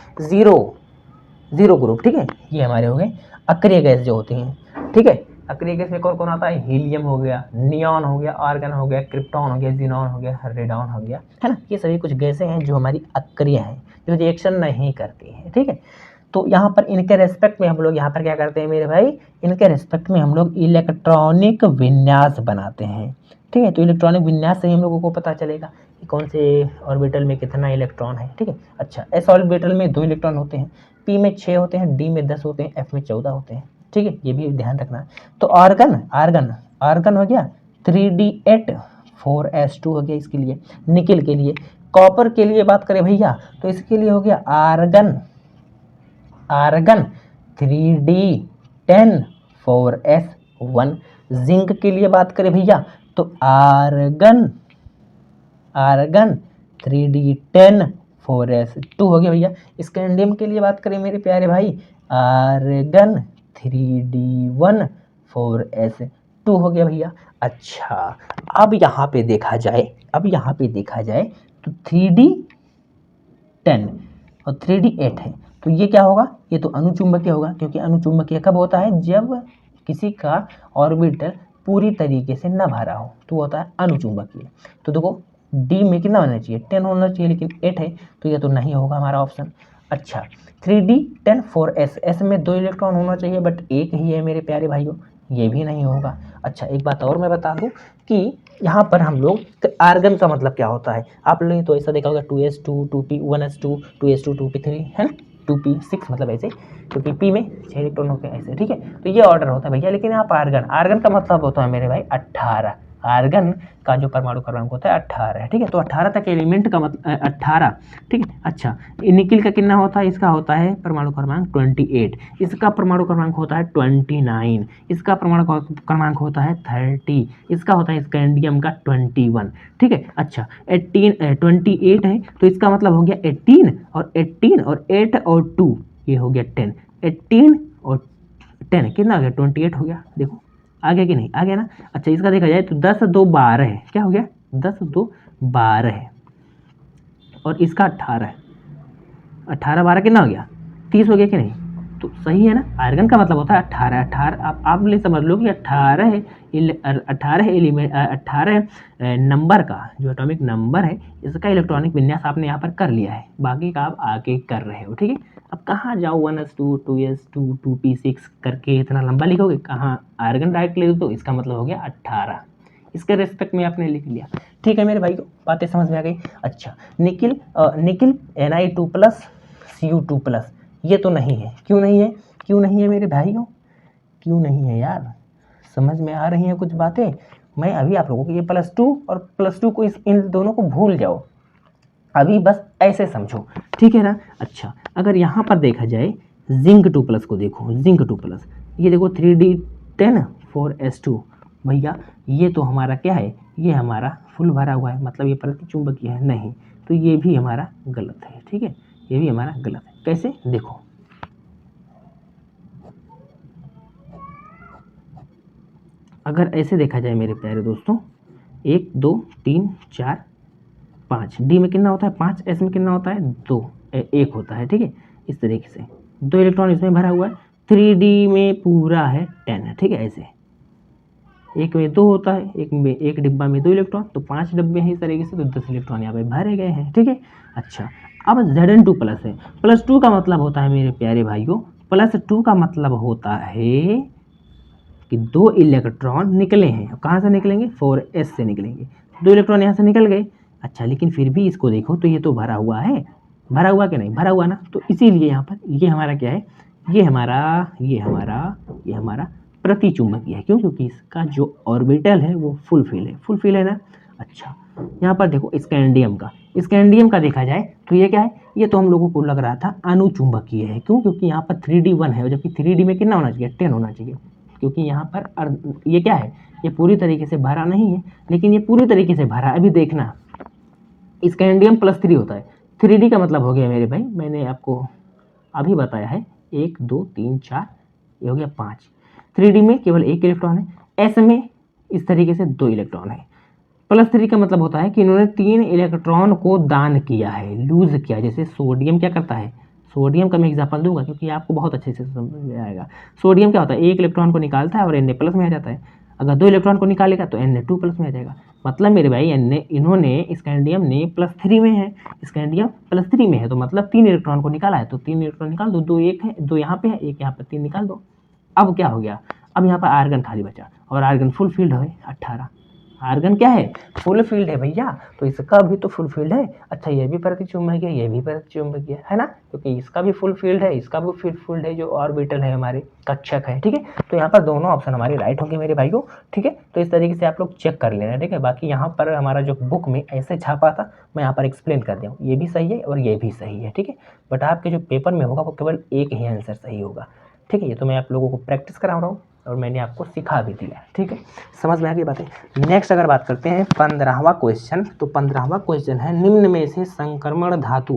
जीरो ग्रुप, ठीक है, ये हमारे हो गए अक्रिय गैस जो होती हैं। ठीक है, अक्रिय गैस में कौन कौन आता है, हीलियम हो गया, नियॉन हो गया, आर्गन हो गया, क्रिप्टॉन हो गया, जीनॉन हो गया, रेडॉन हो गया, है ना। ये सभी कुछ गैसें हैं जो हमारी अक्रिय हैं, जो रिएक्शन नहीं करती हैं। ठीक है, तो यहाँ पर इनके रेस्पेक्ट में हम लोग यहाँ पर क्या करते हैं मेरे भाई, इनके रेस्पेक्ट में हम लोग इलेक्ट्रॉनिक विन्यास बनाते हैं। ठीक है, तो इलेक्ट्रॉनिक विन्यास से ही हम लोगों को पता चलेगा कि कौन से ऑर्बिटल में कितना इलेक्ट्रॉन है। ठीक है, अच्छा, एस ऑर्बिटल में 2 इलेक्ट्रॉन होते हैं, पी में 6 होते हैं, डी में 10 होते हैं, एफ में 14 होते हैं। ठीक है, ये भी ध्यान रखना। तो आर्गन हो गया 3d8 4s2 हो गया इसके लिए। निकिल के लिए, कॉपर के लिए बात करें भैया, तो इसके लिए हो गया आर्गन 3d10 4s1। जिंक के लिए बात करें भैया, तो आर्गन 3d10 4s2 हो गया भैया। स्कैंडियम के लिए बात करें मेरे प्यारे भाई, आर्गन 3d1 4s2 हो गया भैया। अच्छा, अब यहाँ पे देखा जाए तो 3d10 और 3d8 है, तो ये क्या होगा, ये तो अनुचुंबकीय होगा, क्योंकि अनुचुंबकीय कब होता है, जब किसी का ऑर्बिटल पूरी तरीके से न भरा हो, तो होता है अनुचुंबकीय। तो देखो डी में कितना होना चाहिए, 10 होना चाहिए, लेकिन 8 है, तो ये तो नहीं होगा हमारा ऑप्शन। अच्छा, 3d10 4s, एस में 2 इलेक्ट्रॉन होना चाहिए, बट एक ही है मेरे प्यारे भाइयों, ये भी नहीं होगा। अच्छा, एक बात और मैं बता दूं कि यहाँ पर हम लोग आर्गन का मतलब क्या होता है, आप लोगों ने तो ऐसा देखा होगा 2s2 2p1s2 2s2 2p3, है ना, 2p6 मतलब ऐसे, क्योंकि पी में 6 इलेक्ट्रॉन होते हैं ऐसे। ठीक है, तो ये ऑर्डर होता है भैया। लेकिन यहाँ पर आर्गन का मतलब होता है मेरे भाई 18। आर्गन का जो परमाणु क्रमांक होता है 18 है। ठीक है, तो 18 तक एलिमेंट का मतलब 18। ठीक है, अच्छा, निकिल का कितना होता है, इसका होता है परमाणु क्रमांक 28, इसका परमाणु क्रमांक होता है 29, इसका परमाणु क्रमांक होता है 30, इसका होता है स्कैंडियम का 21। ठीक है, अच्छा, 28 है, तो इसका मतलब हो गया 18 और 8 और 2, ये हो गया 10। 18 और 10 कितना हो गया, 28 हो गया। देखो आ गया कि नहीं, आ गया ना। अच्छा, इसका देखा जाए तो 10 2 12 है, क्या हो गया, 10 2 12 है, और इसका 18 है, 18 12 कितना हो गया, 30 हो गया कि नहीं। तो सही है ना, आर्गन का मतलब होता है 18। आप ले समझ लो कि 18 एलिमेंट, 18 नंबर का जो एटॉमिक नंबर है, इसका इलेक्ट्रॉनिक विन्यास आपने यहाँ पर कर लिया है, बाकी का आप आगे कर रहे हो। ठीक है, अब कहाँ जाओ 1s2 2s2 2p6 करके इतना लंबा लिखोगे, कहाँ आर्गन डायरेक्ट ले दो, इसका मतलब हो गया 18, इसके रेस्पेक्ट में आपने लिख लिया। ठीक है मेरे भाई, बातें समझ में आ गई। अच्छा, निकिल Ni2+ Cu2+, ये तो नहीं है। क्यों नहीं है मेरे भाइयों, क्यों नहीं है यार, समझ में आ रही हैं कुछ बातें। मैं अभी आप लोगों को ये +2 और +2 को इन दोनों को भूल जाओ, अभी बस ऐसे समझो। ठीक है ना। अच्छा, अगर यहाँ पर देखा जाए जिंक 2+ को देखो, जिंक 2+, ये देखो 3d10 4s2, भैया ये तो हमारा क्या है, ये हमारा फुल भरा हुआ है, मतलब ये प्रतिचुंबकीय है नहीं, तो ये भी हमारा गलत है, ठीक है, ये भी हमारा गलत है। कैसे, देखो अगर ऐसे देखा जाए मेरे प्यारे दोस्तों, 1 2 3 4 5, डी में कितना होता है 5, एस में कितना होता है 2, 1 होता है, ठीक है, इस तरीके से 2 इलेक्ट्रॉन इसमें भरा हुआ है। 3D में पूरा है 10 है, ठीक है, ऐसे एक में 2 होता है, एक में एक डिब्बा में 2 इलेक्ट्रॉन, तो 5 डब्बे हैं इस तरीके से, तो 10 इलेक्ट्रॉन यहाँ पे भरे गए हैं, ठीक है। अच्छा, अब Zn2 प्लस है, +2 का मतलब होता है मेरे प्यारे भाइयों, +2 का मतलब होता है कि 2 इलेक्ट्रॉन निकले हैं। कहाँ से निकलेंगे, 4s से निकलेंगे, 2 इलेक्ट्रॉन यहाँ से निकल गए। अच्छा, लेकिन फिर भी इसको देखो तो ये तो भरा हुआ है, भरा हुआ कि नहीं, भरा हुआ ना, तो इसीलिए यहाँ पर ये हमारा क्या है, ये हमारा प्रतिचुंबकीय है। क्यों, क्योंकि इसका जो ऑर्बिटल है वो फुल फिल है ना। अच्छा, यहाँ पर देखो स्कैंडियम का देखा जाए तो ये क्या है, ये तो हम लोगों को लग रहा था अनुचुंबकीय है। क्यों, क्योंकि यहाँ पर 3D 1 है, जबकि 3D में कितना होना चाहिए, 10 होना चाहिए, क्योंकि यहाँ पर ये क्या है, ये पूरी तरीके से भरा नहीं है, लेकिन ये पूरी तरीके से भरा। अभी देखना, स्कैंडियम +3 होता है, 3D का मतलब हो गया मेरे भाई, मैंने आपको अभी बताया है, 1 2 3 4, ये हो गया 5। 3D में केवल 1 इलेक्ट्रॉन है, एस में इस तरीके से 2 इलेक्ट्रॉन है। +3 का मतलब होता है कि इन्होंने 3 इलेक्ट्रॉन को दान किया है, लूज किया। जैसे सोडियम क्या करता है, सोडियम का मैं एग्जाम्पल दूंगा क्योंकि आपको बहुत अच्छे से समझ में आएगा। सोडियम क्या होता है, 1 इलेक्ट्रॉन को निकालता है और Na+ में आ जाता है। अगर 2 इलेक्ट्रॉन को निकालेगा तो Na2+ में आ जाएगा। मतलब मेरे भाई इन्होंने स्कैंडियम ने +3 में है, स्कैंडियम +3 में है, तो मतलब 3 इलेक्ट्रॉन को निकाला है, तो 3 इलेक्ट्रॉन निकाल दो, 2 1 है, 2 यहाँ पे है, 1 यहाँ पर, 3 निकाल दो। अब क्या हो गया, अब यहाँ पर आर्गन खाली बचा, और आर्गन फुल फील्ड है 18। आर्गन क्या है, फुल फील्ड है भैया, तो इसका भी तो फुल फील्ड है। अच्छा, ये भी प्रतिचुंबकीय है, ये भी प्रतिचुंबकीय है ना, क्योंकि इसका भी फुल फील्ड है, इसका भी फुल फील्ड है, जो ऑर्बिटल है हमारे कक्षक है, ठीक है। तो यहाँ पर दोनों ऑप्शन हमारे राइट होंगे मेरे भाइयों, ठीक है। तो इस तरीके से आप लोग चेक कर लेना, ठीक है। बाकी यहाँ पर हमारा जो बुक में ऐसे छापा था, मैं यहाँ पर एक्सप्लेन कर दिया हूँ, ये भी सही है और ये भी सही है, ठीक है। बट आपके जो पेपर में होगा वो केवल एक ही आंसर सही होगा, ठीक है। ये तो मैं आप लोगों को प्रैक्टिस करा रहा हूँ और मैंने आपको सिखा भी दिया, ठीक है। समझ में आ गई बातें। नेक्स्ट अगर बात करते हैं 15वां क्वेश्चन, तो 15वां क्वेश्चन है, निम्न में से संक्रमण धातु,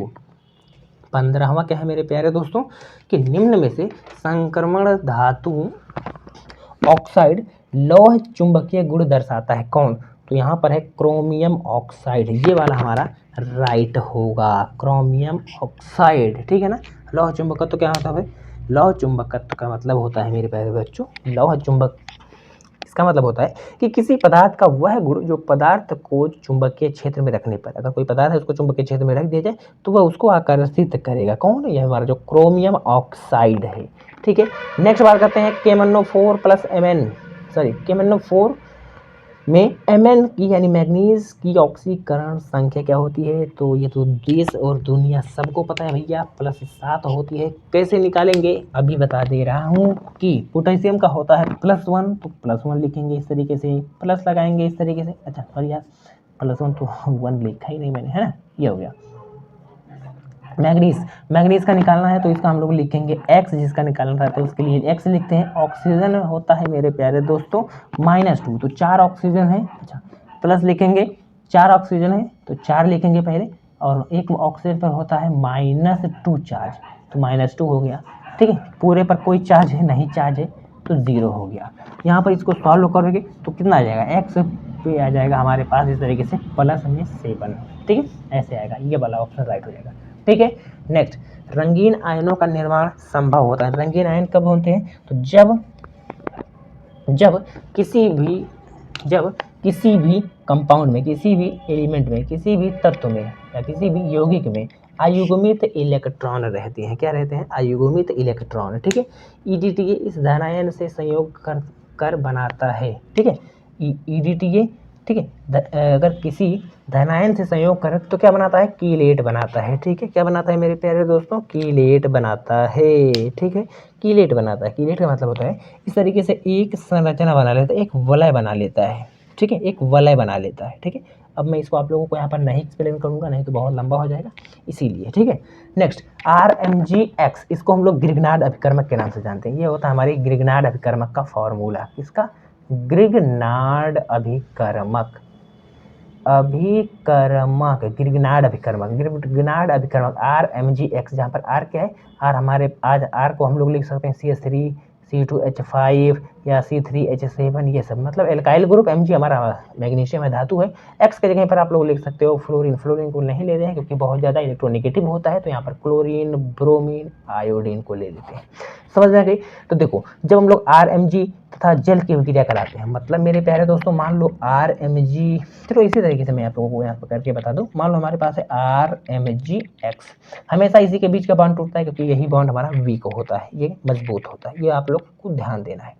15वां क्या है मेरे प्यारे दोस्तों, कि निम्न में से संक्रमण धातु ऑक्साइड लौह चुंबकीय गुण दर्शाता है कौन। तो यहाँ पर है क्रोमियम ऑक्साइड, ये वाला हमारा राइट होगा, क्रोमियम ऑक्साइड, ठीक है ना। लौह चुंबकत्व क्या होता है भाई, लौह चुंबकत्व का मतलब होता है मेरे प्यारे बच्चों, लौह चुंबक, इसका मतलब होता है कि किसी पदार्थ का वह गुण जो पदार्थ को चुंबकीय क्षेत्र में रखने पर, अगर कोई पदार्थ है उसको चुंबकीय क्षेत्र में रख दिया जाए तो वह उसको आकर्षित करेगा। कौन, यह हमारा जो क्रोमियम ऑक्साइड है, ठीक है। नेक्स्ट बात करते हैं KMnO4 + Mn, KMnO4 में Mn की यानी मैग्नीज की ऑक्सीकरण संख्या क्या होती है। तो ये तो देश और दुनिया सबको पता है भैया, +7 होती है। कैसे निकालेंगे अभी बता दे रहा हूँ कि पोटेशियम का होता है +1, तो +1 लिखेंगे इस तरीके से, प्लस लगाएंगे इस तरीके से। अच्छा सॉरी यार, +1 तो 1 लिखा ही नहीं मैंने, है ना, ये हो गया। मैग्नीज का निकालना है तो इसका हम लोग लिखेंगे X, जिसका निकालना था तो उसके लिए X लिखते हैं। ऑक्सीजन होता है मेरे प्यारे दोस्तों -2, तो 4 ऑक्सीजन है। अच्छा, प्लस लिखेंगे, 4 ऑक्सीजन है तो 4 लिखेंगे पहले, और एक ऑक्सीजन पर होता है -2 चार्ज, तो -2 हो गया, ठीक है। पूरे पर कोई चार्ज है नहीं, चार्ज है तो 0 हो गया। यहाँ पर इसको सॉल्व करोगे तो कितना आ जाएगा, X पे आ जाएगा हमारे पास इस तरीके से +7, ठीक है, ऐसे आएगा, ये वाला ऑप्शन राइट हो जाएगा, ठीक है। नेक्स्ट, रंगीन आयनों का निर्माण संभव होता है। रंगीन आयन कब होते हैं, तो जब किसी भी कंपाउंड में, किसी भी एलिमेंट में, किसी भी तत्व में या किसी भी यौगिक में अयुग्मित इलेक्ट्रॉन रहते हैं। क्या रहते हैं, अयुग्मित इलेक्ट्रॉन, ठीक है। EDTA इस धनायन से संयोग कर बनाता है, ठीक है। EDTA, ठीक है, अगर किसी धनायन से संयोग करे तो क्या बनाता है, कीलेट बनाता है, ठीक है। क्या बनाता है मेरे प्यारे दोस्तों, कीलेट बनाता है, ठीक है, कीलेट बनाता है। कीलेट का मतलब होता है इस तरीके से एक संरचना बना लेता है, एक वलय बना लेता है, ठीक है, एक वलय बना लेता है, ठीक है। अब मैं इसको आप लोगों को यहाँ पर नहीं एक्सप्लेन करूँगा, नहीं तो बहुत लंबा हो जाएगा, इसीलिए, ठीक है। नेक्स्ट, RMgX, इसको हम लोग ग्रिग्नार्ड अभिकर्मक के नाम से जानते हैं। ये होता है हमारी ग्रिग्नार्ड अभिकर्मक का फॉर्मूला, इसका ग्रिग्नार्ड अभिकर्मक, अभिकर्मक, गिरगिनार्ड अभिकर्मक, गिरगिनार्ड अभिकर्मक RMgX, जहाँ पर R क्या है, R हमारे आज R को हम लोग लिख सकते हैं CH3 C2H5 या C3H7, ये सब मतलब एल्काइल ग्रुप। Mg हमारा मैग्नीशियम है, धातु है। X के जगह पर आप लोग लिख सकते हो फ्लोरीन, फ्लोरीन को नहीं लेते हैं क्योंकि बहुत ज़्यादा इलेक्ट्रोनेगेटिव होता है, तो यहाँ पर क्लोरीन, ब्रोमीन, आयोडीन को ले लेते हैं। समझ में आ गई? तो देखो जब हम लोग RMg तथा जल की अभिक्रिया कराते हैं, मतलब मेरे प्यारे दोस्तों मान लो RMg, चलो इसी तरीके से मैं आप लोगों को यहाँ पर करके बता दूं। मान लो हमारे पास है RMgX, हमेशा इसी के बीच का बॉन्ड टूटता है क्योंकि यही बॉन्ड हमारा वीक होता है, ये मजबूत होता है, ये आप लोग को ध्यान देना है।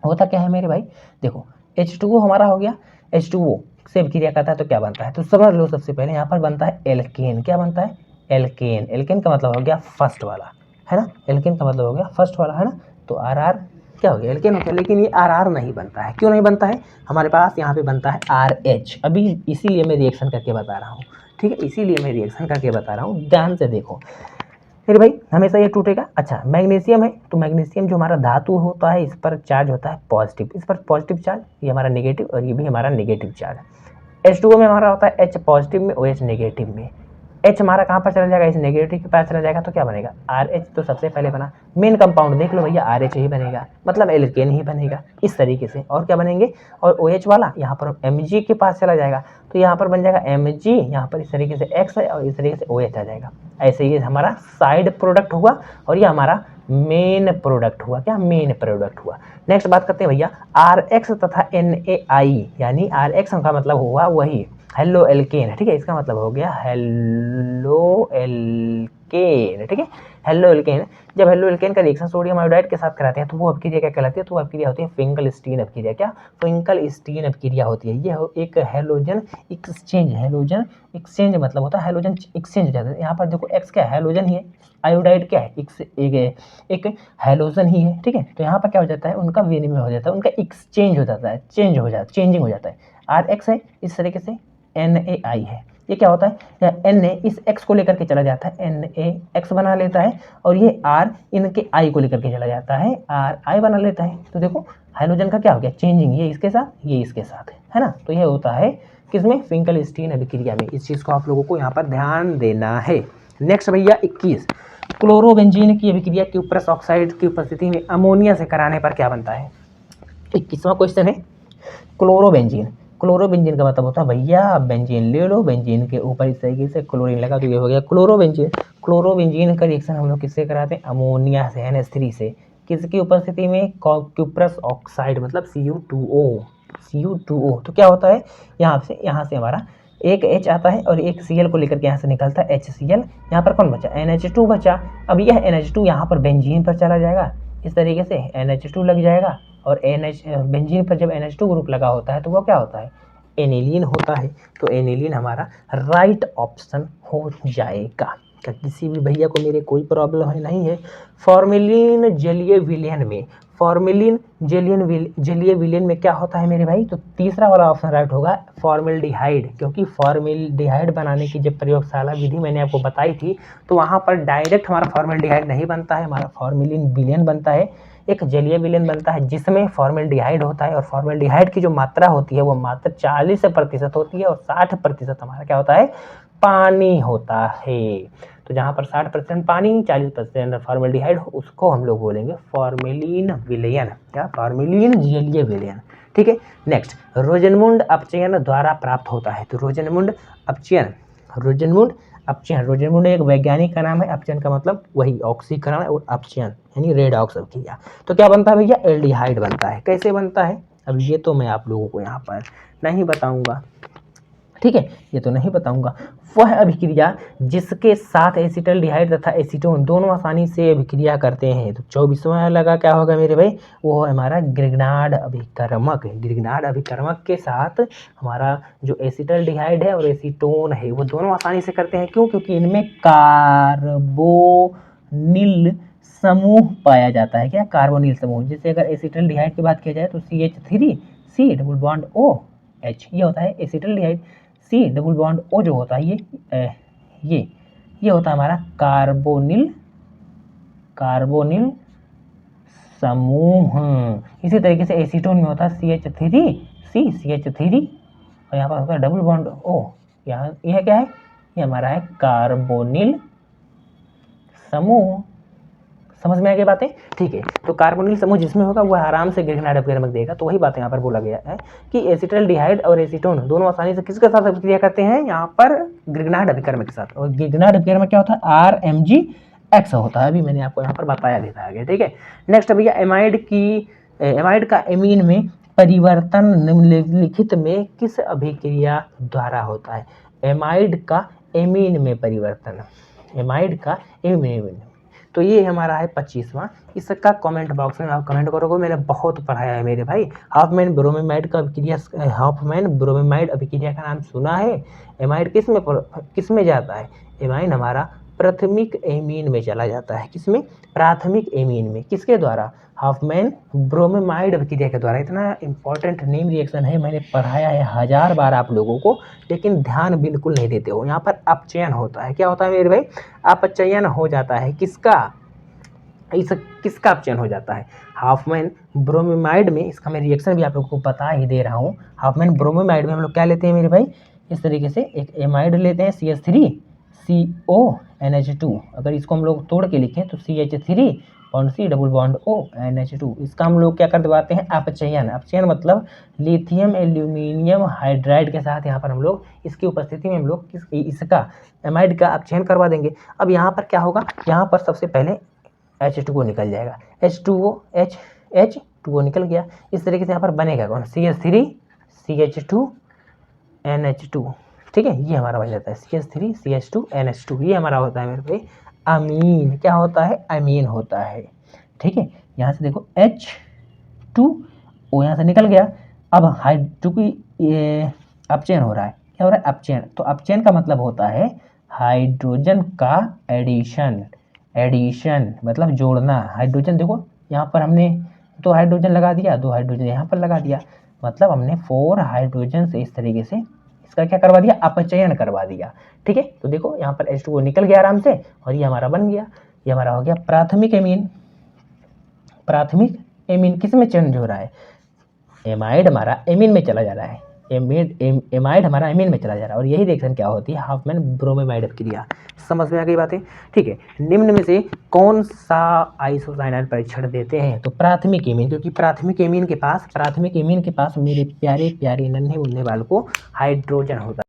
होता क्या है मेरे भाई, देखो H2O हमारा हो गया, H2O से अभिक्रिया करता है तो क्या बनता है, तो समझ लो सबसे पहले यहाँ पर बनता है एल्केन। क्या बनता है? एल्केन। एल्केन का मतलब हो गया फर्स्ट वाला, है ना, एल्केन का मतलब हो गया फर्स्ट वाला, है ना। तो RR क्या हो गया, एल्केन हो गया। लेकिन ये RR नहीं बनता है, क्यों नहीं बनता है, हमारे पास यहाँ पे बनता है RH। अभी इसीलिए मैं रिएक्शन करके बता रहा हूँ, ठीक है, इसीलिए मैं रिएक्शन करके बता रहा हूँ, ध्यान से देखो फिर भाई, हमेशा ये टूटेगा। अच्छा मैग्नीशियम है, तो मैग्नीशियम जो हमारा धातु होता है, इस पर चार्ज होता है पॉजिटिव, इस पर पॉजिटिव चार्ज, ये हमारा नेगेटिव और ये भी हमारा नेगेटिव चार्ज। H2O में हमारा होता है H पॉजिटिव में, OH नेगेटिव में। H हमारा कहाँ पर चला जाएगा, इस नेगेटिव के पास चला जाएगा, तो क्या बनेगा RH। तो सबसे पहले बना मेन कंपाउंड देख लो भैया, RH ही बनेगा, मतलब एल्केन ही बनेगा इस तरीके से। और क्या बनेंगे, और OH वाला यहाँ पर Mg के पास चला जाएगा, तो यहाँ पर बन जाएगा Mg, यहाँ पर इस तरीके से X है और इस तरीके से OH आ जाएगा। ऐसे ये हमारा साइड प्रोडक्ट हुआ और ये हमारा मेन प्रोडक्ट हुआ। क्या, मेन प्रोडक्ट हुआ। नेक्स्ट बात करते हैं भैया RX तथा NaI, यानी RX का मतलब हुआ वही हेलो एल्केन, ठीक है, इसका मतलब हो गया हेलो एल्केन, ठीक है, हेलो एल्केन। जब हेलो एल्केन का रिएक्शन सोडियम आयोडाइड के साथ कराते हैं तो वो अभिक्रिया क्या कहलाती है, तो वो अभिक्रिया होती है फिंकलस्टीन अभिक्रिया। क्या, फिंकलस्टीन अभिक्रिया होती है। ये एक हेलोजन एक्सचेंज, हेलोजन एक्सचेंज मतलब होता है हेलोजन एक्सचेंज हो जाता है। यहाँ पर देखो एक्स क्या है, हेलोजन ही है, आयोडाइड क्या है, एक हेलोजन ही है, ठीक है। तो यहाँ पर क्या हो जाता है, उनका विनिमय हो जाता है, उनका एक्सचेंज हो जाता है, चेंज हो जाता है, चेंजिंग हो जाता है। RX है इस तरीके से, NaI है, ये क्या होता है, Na इस X को लेकर के चला जाता है, NaX बना लेता है, और ये R इनके I को लेकर के चला जाता है, RI बना लेता है। तो देखो हाइड्रोजन का क्या हो गया, चेंजिंग, ये इसके साथ, ये इसके साथ है ना। तो ये होता है किसमें, फिंकलस्टीन अभिक्रिया में। इस चीज़ को आप लोगों को यहाँ पर ध्यान देना है। नेक्स्ट भैया 21, क्लोरोबेंजीन की अभिक्रिया क्यूप्रस ऑक्साइड की उपस्थिति में अमोनिया से कराने पर क्या बनता है। 21वां क्वेश्चन है क्लोरोबेंजीन। क्लोरोबेंजीन का मतलब होता है भैया आप बेंजीन ले लो, बेंजीन के ऊपर इस तरीके से क्लोरीन लगा तो ये हो गया क्लोरोबेंजीन। क्लोरोबेंजीन का रिएक्शन हम लोग किससे कराते हैं, अमोनिया से, NH3 से। किसकी उपस्थिति में, क्यूप्रस ऑक्साइड मतलब Cu2O। तो क्या होता है, यहाँ से हमारा एक H आता है और एक Cl को लेकर के यहाँ से निकलता है HCl। यहाँ पर कौन बचा, NH2 बचा। अब यह NH2 यहाँ पर बेंजीन पर चला जाएगा, इस तरीके से NH2 लग जाएगा, और बेंजीन पर जब NH2 ग्रुप लगा होता है तो वो क्या होता है, एनिलीन होता है। तो एनिलीन हमारा राइट ऑप्शन हो जाएगा। क्या किसी भी भैया को मेरे कोई प्रॉब्लम है, नहीं है। फॉर्मेलिन जलीय विलयन में, फॉर्मेलिन जलीय विलयन में क्या होता है मेरे भाई, तो तीसरा वाला ऑप्शन राइट होगा, फॉर्मेल्डिहाइड। क्योंकि फॉर्मेल्डिहाइड बनाने की जब प्रयोगशाला विधि मैंने आपको बताई थी तो वहाँ पर डायरेक्ट हमारा फॉर्मेल्डिहाइड नहीं बनता है, हमारा फॉर्मेलिन विलयन बनता है, एक जलीय विलयन बनता है जिसमें फॉर्मेल्डिहाइड होता है। और फॉर्मेल्डिहाइड की जो मात्रा होती है वो मात्र 40% होती है, और 60% हमारा क्या होता है, पानी होता है। तो जहाँ पर 60% पानी 40% फॉर्मेल्डिहाइड उसको हम लोग बोलेंगे फॉर्मेलिन विलयन, क्या, फॉर्मेलिन जलीय विलयन, ठीक है। नेक्स्ट रोजनमुंड अपचयन द्वारा प्राप्त होता है। तो रोजनमुंड अपचयन, रोजनमुंड एक वैज्ञानिक का नाम है, अपचयन का मतलब वही ऑक्सीकरण और अपचयन यानी रेडॉक्स अभिक्रिया। तो क्या बनता है भैया, एल्डिहाइड बनता है। कैसे बनता है, अब ये तो मैं आप लोगों को यहाँ पर नहीं बताऊंगा, ठीक है, ये तो नहीं बताऊंगा। वह अभिक्रिया जिसके साथ एसिटल्डिहाइड तथा एसीटोन दोनों आसानी से अभिक्रिया करते हैं। तो 24वां लगा क्या होगा मेरे भाई, वो है हमारा ग्रिग्नार्ड अभिकर्मक। ग्रिग्नार्ड अभिकर्मक के साथ हमारा जो एसिटल्डिहाइड है और एसीटोन है वो दोनों आसानी से करते हैं। क्यों, क्योंकि इनमें कार्बोनिल समूह पाया जाता है। क्या, कार्बोनिल समूह। जैसे अगर एसिटल्डिहाइड की बात की जाए तो CH3C डबल बॉन्ड OH, ये होता है acetaldehyde. C double bond O जो होता है ये होता है हमारा कार्बोनिल समूह। इसी तरीके से एसीटोन में होता है CH3C, CH3 और यहाँ पर होगा डबल बॉन्ड O। यहाँ यह क्या है, ये हमारा है कार्बोनिल समूह। समझ में आ गई बातें, ठीक है। तो कार्बोनिल समूह जिसमें होगा वो आराम से ग्रिग्नाइड अपकेरमक देगा। तो वही बात यहाँ पर बोला गया है कि एसिटाल्डिहाइड और एसीटोन दोनों आसानी से किसके साथ अभिक्रिया करते हैं, यहाँ पर ग्रिग्नाइड अपकेरमक के साथ। और ग्रिग्नाइड अपकेरमक क्या होता है, RMgX होता है। अभी मैंने आपको यहाँ पर बताया भी था आगे, ठीक है। नेक्स्ट भैया एमाइड का एमीन में परिवर्तन निम्नलिखित में किस अभिक्रिया द्वारा होता है। एमाइड का एमीन में परिवर्तन, एमाइड का एमीन, तो ये हमारा है 25वां। इसका कमेंट बॉक्स में आप कमेंट करोगे, मैंने बहुत पढ़ाया है मेरे भाई। हाफमैन ब्रोमीमाइड का अभिक्रिया, हाफमैन ब्रोमीमाइड अभिक्रिया का नाम सुना है। एमाइड किस में जाता है, एमाइन हमारा प्राथमिक एमीन में चला जाता है। किसमें, प्राथमिक एमीन में, किसके द्वारा, हाफमैन ब्रोमीमाइड अभिक्रिया के द्वारा। इतना इंपॉर्टेंट नेम रिएक्शन है, मैंने पढ़ाया है 1000 बार आप लोगों को, लेकिन ध्यान बिल्कुल नहीं देते हो। यहाँ पर अपचयन होता है, क्या होता है मेरे भाई, अपचयन हो जाता है। किसका, किसका अपचयन हो जाता है, हाफमैन ब्रोमीमाइड में। इसका मैं रिएक्शन भी आप लोगों को बता ही दे रहा हूँ। हाफमैन ब्रोमीमाइड में हम लोग क्या लेते हैं मेरे भाई, इस तरीके से एक एमाइड लेते हैं CH3CONH2। अगर इसको हम लोग तोड़ के लिखें तो CH3 और C double bond O NH2। इसका हम लोग क्या कर दिवाते हैं, अपचयन। अपचयन मतलब लिथियम एल्यूमिनियम हाइड्राइड के साथ यहाँ पर हम लोग इसकी उपस्थिति में हम लोग इसका एमाइड का अपचयन करवा देंगे। अब यहाँ पर क्या होगा, यहाँ पर सबसे पहले H2O निकल जाएगा, H2O निकल गया। इस तरीके से यहाँ पर बनेगा कौन, CH3 CH2 NH2, ठीक है। ये हमारा बन जाता है CH3 CH2 NH2। ये हमारा होता है मेरे भाई अमीन। क्या होता है, अमीन होता है, ठीक है। यहाँ से देखो H2O यहाँ से निकल गया। अब चूंकि ये अपचयन हो रहा है, क्या हो रहा है, अपचयन। तो अपचयन का मतलब होता है हाइड्रोजन का एडिशन। एडिशन मतलब जोड़ना। हाइड्रोजन देखो यहाँ पर हमने 2 हाइड्रोजन लगा दिया, 2 हाइड्रोजन यहाँ पर लगा दिया, मतलब हमने 4 हाइड्रोजन से इस तरीके से इसका क्या करवा दिया, अपचयन करवा दिया, ठीक है। तो देखो यहाँ पर H2O निकल गया आराम से और ये हमारा बन गया। ये हमारा हो गया प्राथमिक एमीन। प्राथमिक एमीन किस में चेंज हो रहा है, एमाइड हमारा एमीन में चला जा रहा है। एमाइड हमारा एमीन में चला जा रहा है। और यही रिएक्शन क्या होती है, हाफमैन ब्रोमीमाइड अभिक्रिया। समझ में आ गई बातें, ठीक है। निम्न में से कौन सा आइसोसाइनाइड परीक्षण देते हैं, तो प्राथमिक एमीन, क्योंकि प्राथमिक एमीन के पास मेरे प्यारे प्यारे नन्हे मुन्ने बाल को हाइड्रोजन होता है।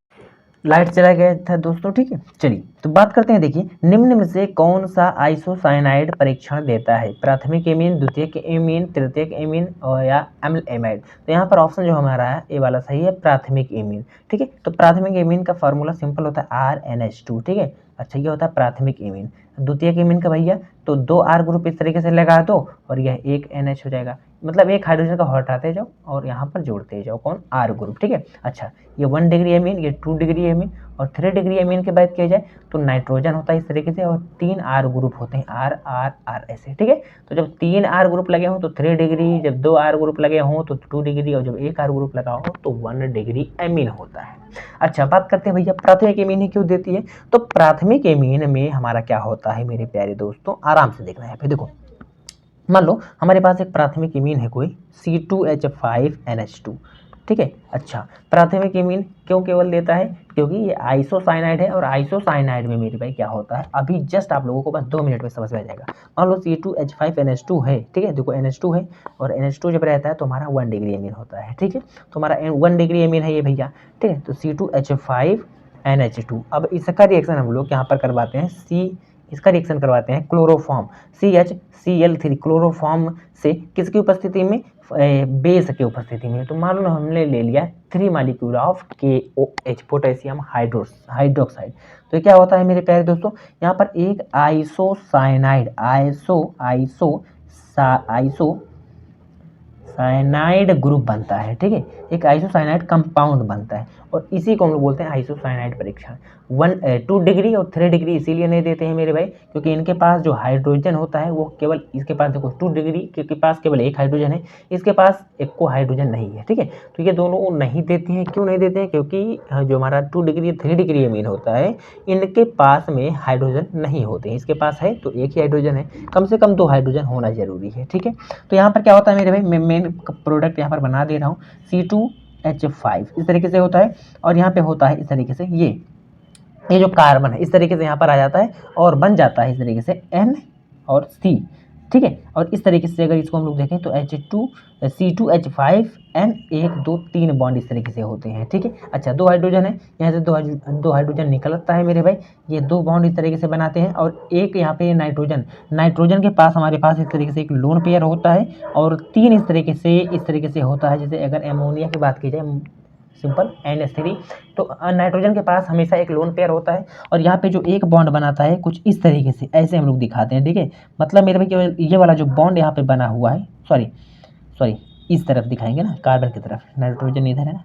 लाइट चला गया था दोस्तों, ठीक है। चलिए तो बात करते हैं, देखिए निम्न में से कौन सा आइसोसाइनाइड परीक्षण देता है, प्राथमिक एमीन, द्वितीयक एमीन, तृतीयक एमीन और या अम्ल एमाइड। तो यहाँ पर ऑप्शन जो हमारा है ये वाला सही है, प्राथमिक एमीन, ठीक है। तो प्राथमिक एमीन का फार्मूला सिंपल होता है RNH2, ठीक है। अच्छा ये होता है प्राथमिक एमीन। द्वितीयक एमीन का भैया तो 2 R ग्रुप इस तरीके से लगा दो और यह एक NH हो जाएगा, मतलब एक हाइड्रोजन का हटाते जाओ और यहाँ पर जोड़ते जाओ, कौन, R ग्रुप, ठीक है। अच्छा ये 1 डिग्री एमीन, ये 2 डिग्री एमीन और 3 डिग्री एमीन की बात की जाए तो नाइट्रोजन होता है इस तरीके से और 3 R ग्रुप होते हैं, R R R ऐसे, ठीक है। तो जब 3 R ग्रुप लगे हों तो 3 डिग्री, जब 2 R ग्रुप लगे हों तो 2 डिग्री और जब 1 R ग्रुप लगा हो तो 1 डिग्री एमीन होता है। अच्छा बात करते हैं भैया प्राथमिक एमीन ही क्यों देती है, तो प्राथमिक एमीन में हमारा क्या होता है मेरे प्यारे दोस्तों, आराम से देखना है। फिर देखो मान लो हमारे पास एक प्राथमिक एमीन है कोई C2H5NH2, ठीक है। अच्छा प्राथमिक एमीन क्यों केवल देता है, क्योंकि ये आइसोसाइनाइड है और आइसोसाइनाइड में मेरे भाई क्या होता है, अभी जस्ट आप लोगों को बस 2 मिनट में समझ में आ जाएगा। मान लो C2H5NH2 है, ठीक है। देखो NH2 है और NH2 जब रहता है तो हमारा 1 डिग्री एमीन होता है, ठीक है। तो हमारा 1 डिग्री एमीन है ये भैया, ठीक है। तो C2H5NH2। अब इसका रिएक्शन हम लोग यहाँ पर करवाते हैं, इसका रिएक्शन करवाते हैं क्लोरोफॉर्म CHCl3 क्लोरोफॉर्म से किसकी उपस्थिति में, बेस की उपस्थिति में। तो मान लो हमने ले लिया 3 molecule of KOH potassium hydroxide. तो क्या होता है मेरे प्यारे दोस्तों, यहाँ पर एक आइसोसाइनाइड ग्रुप बनता है, ठीक है। एक आइसोसाइनाइड कंपाउंड बनता है और इसी को हम लोग बोलते हैं आइसोसाइनाइड परीक्षण। 2 डिग्री और 3 डिग्री इसीलिए नहीं देते हैं मेरे भाई, क्योंकि इनके पास जो हाइड्रोजन होता है वो केवल, इसके पास देखो 2 डिग्री के पास केवल एक हाइड्रोजन है, इसके पास एक को हाइड्रोजन नहीं है, ठीक है। तो ये दोनों नहीं देते हैं। क्यों नहीं देते हैं, क्योंकि जो हमारा 2 डिग्री 3 डिग्री एमीन होता है इनके पास में हाइड्रोजन नहीं होते हैं। इसके पास है तो एक ही हाइड्रोजन है, कम से कम 2 हाइड्रोजन होना जरूरी है, ठीक है। तो यहाँ पर क्या होता है मेरे भाई, मैं मेन प्रोडक्ट यहाँ पर बना दे रहा हूँ C2 H5 इस तरीके से होता है। और यहाँ पे होता है इस तरीके से ये जो कार्बन है इस तरीके से यहाँ पर आ जाता है और बन जाता है इस तरीके से N और C, ठीक है। और इस तरीके से अगर इसको हम लोग देखें तो H2 C2H5 N 1 2 3 बॉन्ड इस तरीके से होते हैं, ठीक है। अच्छा, 2 हाइड्रोजन है, यहाँ से दो हाइड्रोजन निकलता है मेरे भाई, ये 2 बॉन्ड इस तरीके से बनाते हैं। और एक यहाँ पे नाइट्रोजन के पास हमारे पास इस तरीके से एक लोन पेयर होता है और 3 इस तरीके से होता है। जैसे अगर अमोनिया की बात की जाए सिंपल NH3, तो नाइट्रोजन के पास हमेशा एक लोन पेयर होता है और यहाँ पे जो एक बॉन्ड बनाता है कुछ इस तरीके से, ऐसे हम लोग दिखाते हैं, ठीक है। मतलब मेरे भाई केवल ये वाला जो बॉन्ड यहाँ पे बना हुआ है, सॉरी इस तरफ दिखाएंगे ना, कार्बन की तरफ, नाइट्रोजन इधर है ना,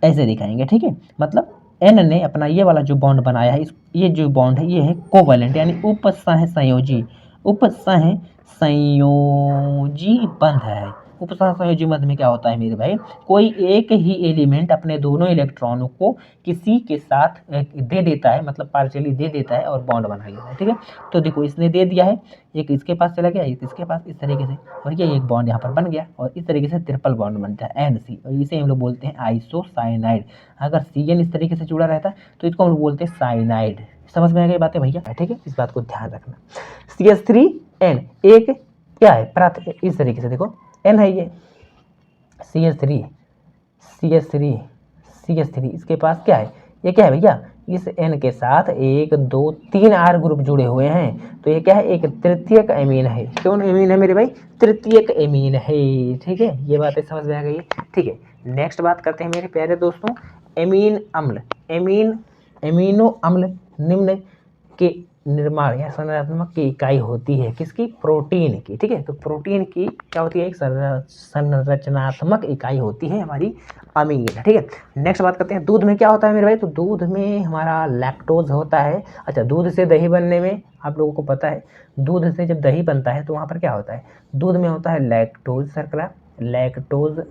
ऐसे दिखाएंगे, ठीक है। मतलब N ने अपना ये वाला जो बॉन्ड बनाया है, ये जो बॉन्ड है ये है कोवैलेंट यानी उपसह संयोजी बंध है। उपसह संयोजी बंध में क्या होता है मेरे भाई, कोई एक ही एलिमेंट अपने दोनों इलेक्ट्रॉनों को किसी के साथ दे देता है, मतलब पार्शियली दे देता है और बॉन्ड बना लेता है, ठीक है। तो देखो इसने दे दिया है, एक इसके पास चला गया, एक इसके पास, इस तरीके से, और ये एक बॉन्ड यहाँ पर बन गया और इस तरीके से ट्रिपल बॉन्ड बनता है NC, और इसे हम लोग बोलते हैं आइसोसाइनाइड। अगर CN इस तरीके से जुड़ा रहता है तो इसको हम लोग बोलते हैं साइनाइड। समझ में आ गई बातें भैया, ठीक है, इस बात को ध्यान रखना। CH3N एक क्या है इस तरीके से देखो, N है ये CH3 इसके पास क्या है, ये क्या है भैया, इस N के साथ 1 2 3 R ग्रुप जुड़े हुए हैं, तो ये क्या है, एक तृतीयक एमीन है। कौन एमीन है मेरे भाई, तृतीयक एमीन है, ठीक है। ये बातें समझ में आ गई, ठीक है। नेक्स्ट बात करते हैं मेरे प्यारे दोस्तों, एमिनो अम्ल निम्न के निर्माण या संरचनात्मक की इकाई होती है, किसकी, प्रोटीन की, ठीक है। तो प्रोटीन की क्या होती है, एक संरचनात्मक इकाई होती है हमारी अमीन, ठीक है। नेक्स्ट बात करते हैं, दूध में क्या होता है मेरे भाई, तो दूध में हमारा लैक्टोज होता है। अच्छा, दूध से दही बनने में आप लोगों को पता है, दूध से जब दही बनता है तो वहाँ पर क्या होता है, दूध में होता है लैक्टोज शर्करा, लैक्टोज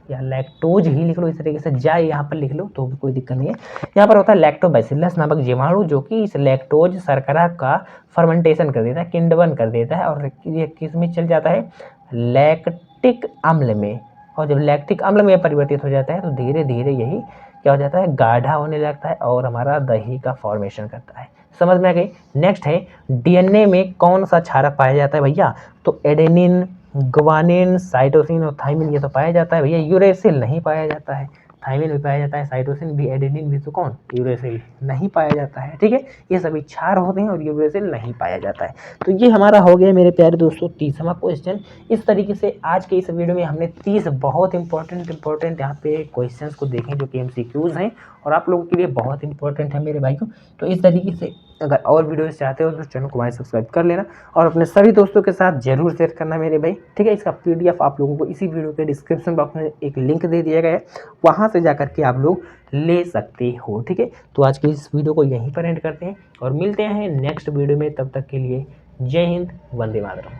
या लैक्टोज ही लिख लो, इस तरीके से जाए यहाँ पर लिख लो तो भी कोई दिक्कत नहीं है। यहाँ पर होता है लैक्टोबैसिलस नामक जीवाणु, जो कि इस लैक्टोज शर्करा का फर्मेंटेशन कर देता है, किण्वन कर देता है, और ये किस में चल जाता है, लैक्टिक अम्ल में। और जब लैक्टिक अम्ल में परिवर्तित हो जाता है तो धीरे धीरे यही क्या हो जाता है, गाढ़ा होने लगता है और हमारा दही का फॉर्मेशन करता है। समझ में आ गई। नेक्स्ट है, DNA में कौन सा क्षारक पाया जाता है भैया, तो एडेनिन, ग्वानिन, साइटोसिन और थाइमिन ये तो पाया जाता है भैया, यूरेसिल नहीं पाया जाता है। थाइमिन भी पाया जाता है, साइटोसिन भी, एडेनिन भी, तो कौन, यूरेसिल नहीं पाया जाता है, ठीक है। ये सभी क्षार होते हैं और यूरेसिल नहीं पाया जाता है। तो ये हमारा हो गया मेरे प्यारे दोस्तों 30वां क्वेश्चन। इस तरीके से आज के इस वीडियो में हमने 30 बहुत इंपॉर्टेंट यहाँ पे क्वेश्चंस को देखें जो कि MCQs हैं और आप लोगों के लिए बहुत इंपॉर्टेंट है मेरे भाई को। तो इस तरीके से अगर और वीडियोस चाहते हो तो चैनल को सब्सक्राइब कर लेना और अपने सभी दोस्तों के साथ जरूर शेयर करना मेरे भाई, ठीक है। इसका PDF आप लोगों को इसी वीडियो के डिस्क्रिप्शन बॉक्स में एक लिंक दे दिया गया है, वहाँ से जाकर के आप लोग ले सकते हो, ठीक है। तो आज की इस वीडियो को यहीं पर एंड करते हैं और मिलते हैं नेक्स्ट वीडियो में, तब तक के लिए जय हिंद, वंदे मातरम।